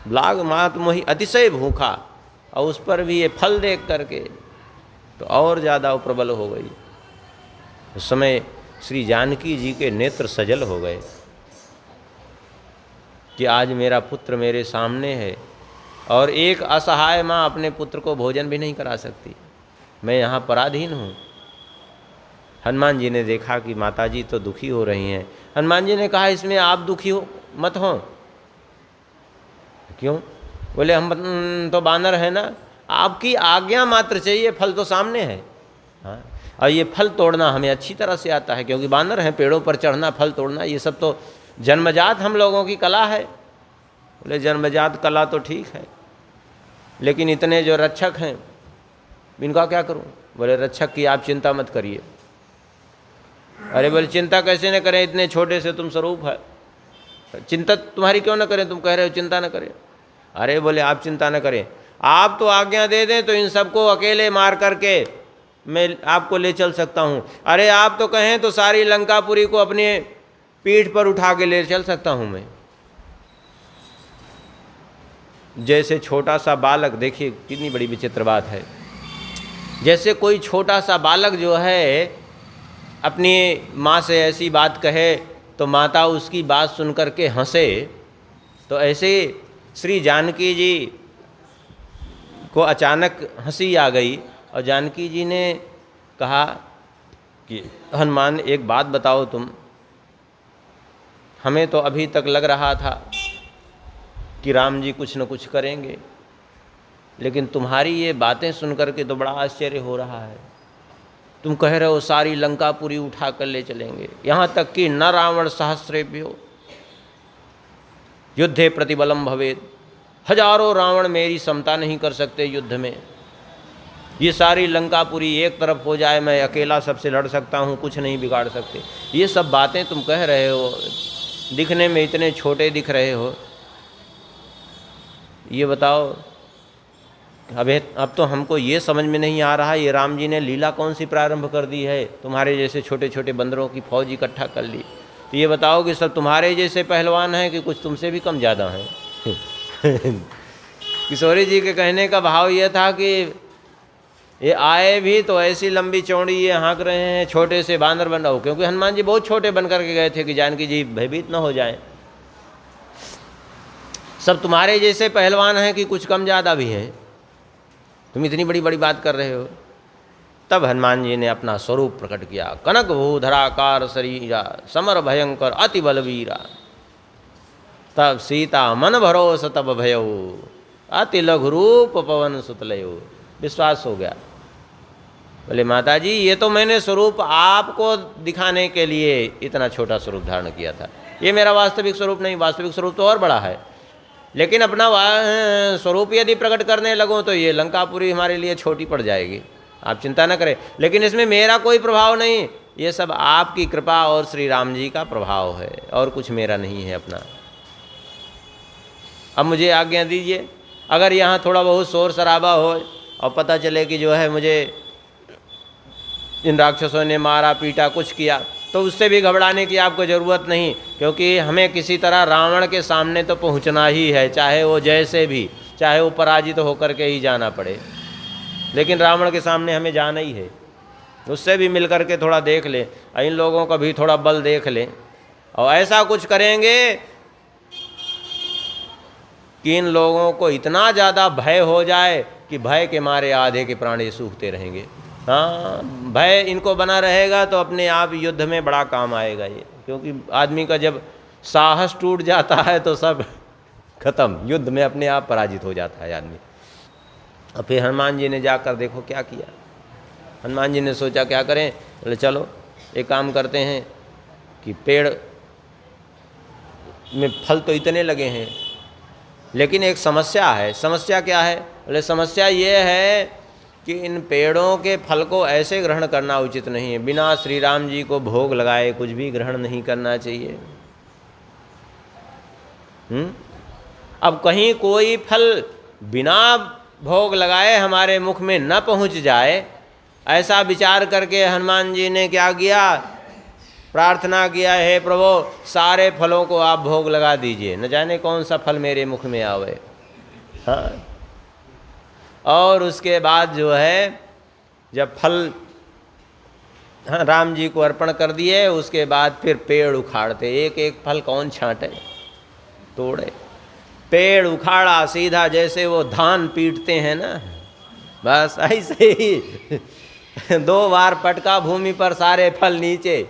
लाग मात मोहि अतिशय भूखा, और उस पर भी ये फल देख करके तो और ज़्यादा प्रबल हो गई। उस समय श्री जानकी जी के नेत्र सजल हो गए कि आज मेरा पुत्र मेरे सामने है और एक असहाय माँ अपने पुत्र को भोजन भी नहीं करा सकती, मैं यहाँ पराधीन हूँ। हनुमान जी ने देखा कि माता जी तो दुखी हो रही हैं। हनुमान जी ने कहा इसमें आप दुखी हो मत हो। क्यों? बोले हम तो बानर है ना, आपकी आज्ञा मात्र चाहिए, फल तो सामने है। हाँ, और ये फल तोड़ना हमें अच्छी तरह से आता है, क्योंकि बानर हैं, पेड़ों पर चढ़ना, फल तोड़ना, ये सब तो जन्मजात हम लोगों की कला है। बोले जन्मजात कला तो ठीक है, लेकिन इतने जो रक्षक हैं इनका क्या करूं? बोले रक्षक की आप चिंता मत करिए। अरे बोले चिंता कैसे न करें, इतने छोटे से तुम स्वरूप है, चिंता तुम्हारी क्यों न करें? तुम कह रहे हो चिंता न करें। अरे बोले आप चिंता न करें, आप तो आज्ञा दे दें तो इन सबको अकेले मार करके मैं आपको ले चल सकता हूँ। अरे आप तो कहें तो सारी लंकापुरी को अपने पीठ पर उठा के ले चल सकता हूँ मैं। जैसे छोटा सा बालक, देखिए कितनी बड़ी विचित्र बात है, जैसे कोई छोटा सा बालक जो है अपनी माँ से ऐसी बात कहे तो माता उसकी बात सुन करके हंसे, तो ऐसे श्री जानकी जी को अचानक हंसी आ गई और जानकी जी ने कहा कि हनुमान एक बात बताओ तुम, हमें तो अभी तक लग रहा था कि राम जी कुछ न कुछ करेंगे, लेकिन तुम्हारी ये बातें सुन करके तो बड़ा आश्चर्य हो रहा है। तुम कह रहे हो सारी लंकापुरी उठा कर ले चलेंगे, यहाँ तक कि न रावण सहस्रेभ्यो युद्धे प्रतिबलम भवेद, हजारों रावण मेरी समता नहीं कर सकते युद्ध में। ये सारी लंकापुरी एक तरफ हो जाए, मैं अकेला सबसे लड़ सकता हूँ, कुछ नहीं बिगाड़ सकते। ये सब बातें तुम कह रहे हो, दिखने में इतने छोटे दिख रहे हो। ये बताओ, अब तो हमको ये समझ में नहीं आ रहा ये राम जी ने लीला कौन सी प्रारंभ कर दी है, तुम्हारे जैसे छोटे छोटे बंदरों की फौज इकट्ठा कर ली। तो ये बताओ कि सब तुम्हारे जैसे पहलवान हैं कि कुछ तुमसे भी कम ज़्यादा हैं। किशोरी जी के कहने का भाव ये था कि ये आए भी तो ऐसी लंबी चौड़ी ये हाँक रहे हैं, छोटे से बानर बन रहा हो, क्योंकि हनुमान जी बहुत छोटे बन करके गए थे कि जानकी जी भयभीत न हो जाएं। सब तुम्हारे जैसे पहलवान हैं कि कुछ कम ज़्यादा भी हैं, तुम इतनी बड़ी बड़ी बात कर रहे हो। तब हनुमान जी ने अपना स्वरूप प्रकट किया, कनक भूधराकार शरीरा समर भयंकर अति बलवीरा, तब सीता मन भरोस तब भयो अति लघु रूप पवन सुतलयो। विश्वास हो गया। बोले माता जी ये तो मैंने स्वरूप आपको दिखाने के लिए इतना छोटा स्वरूप धारण किया था, ये मेरा वास्तविक स्वरूप नहीं, वास्तविक स्वरूप तो और बड़ा है। लेकिन अपना स्वरूप यदि प्रकट करने लगो तो ये लंकापुरी हमारे लिए छोटी पड़ जाएगी, आप चिंता न करें। लेकिन इसमें मेरा कोई प्रभाव नहीं, ये सब आपकी कृपा और श्री राम जी का प्रभाव है, और कुछ मेरा नहीं है अपना। अब मुझे आज्ञा दीजिए, अगर यहाँ थोड़ा बहुत शोर शराबा हो और पता चले कि जो है मुझे इन राक्षसों ने मारा पीटा कुछ किया, तो उससे भी घबराने की आपको ज़रूरत नहीं, क्योंकि हमें किसी तरह रावण के सामने तो पहुंचना ही है, चाहे वो जैसे भी, चाहे वो पराजित होकर के ही जाना पड़े, लेकिन रावण के सामने हमें जाना ही है। उससे भी मिल कर के थोड़ा देख लें, इन लोगों का भी थोड़ा बल देख लें, और ऐसा कुछ करेंगे कि इन लोगों को इतना ज़्यादा भय हो जाए कि भय के मारे आधे के प्राण सूखते रहेंगे। हाँ, भय इनको बना रहेगा तो अपने आप युद्ध में बड़ा काम आएगा ये, क्योंकि आदमी का जब साहस टूट जाता है तो सब खत्म, युद्ध में अपने आप पराजित हो जाता है आदमी। और फिर हनुमान जी ने जाकर देखो क्या किया। हनुमान जी ने सोचा क्या करें, बोले चलो एक काम करते हैं कि पेड़ में फल तो इतने लगे हैं, लेकिन एक समस्या है। समस्या क्या है? बोले समस्या ये है कि इन पेड़ों के फल को ऐसे ग्रहण करना उचित नहीं है, बिना श्री राम जी को भोग लगाए कुछ भी ग्रहण नहीं करना चाहिए। अब कहीं कोई फल बिना भोग लगाए हमारे मुख में न पहुंच जाए, ऐसा विचार करके हनुमान जी ने क्या किया, प्रार्थना किया, हे प्रभु सारे फलों को आप भोग लगा दीजिए, न जाने कौन सा फल मेरे मुख में आवे। हाँ, और उसके बाद जो है जब फल राम जी को अर्पण कर दिए, उसके बाद फिर पेड़ उखाड़ते, एक एक फल कौन छांटे तोड़े, पेड़ उखाड़ा सीधा, जैसे वो धान पीटते हैं ना, बस ऐसे ही 2 बार पटका भूमि पर, सारे फल नीचे,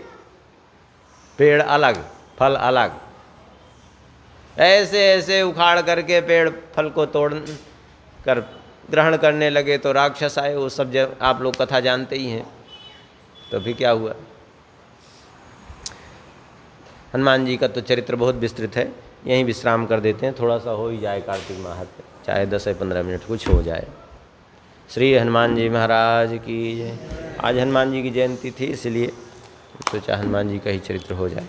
पेड़ अलग फल अलग, ऐसे ऐसे उखाड़ करके पेड़ फल को तोड़ कर ग्रहण करने लगे। तो राक्षस आए, वो सब जब आप लोग कथा जानते ही हैं। तो फिर क्या हुआ, हनुमान जी का तो चरित्र बहुत विस्तृत है, यहीं विश्राम कर देते हैं, थोड़ा सा हो ही जाए कार्तिक माहात्म्य, चाहे 10 या 15 मिनट कुछ हो जाए। श्री हनुमान जी महाराज की जय। आज हनुमान जी की जयंती थी, इसलिए सोचा हनुमान जी का ही चरित्र हो जाए।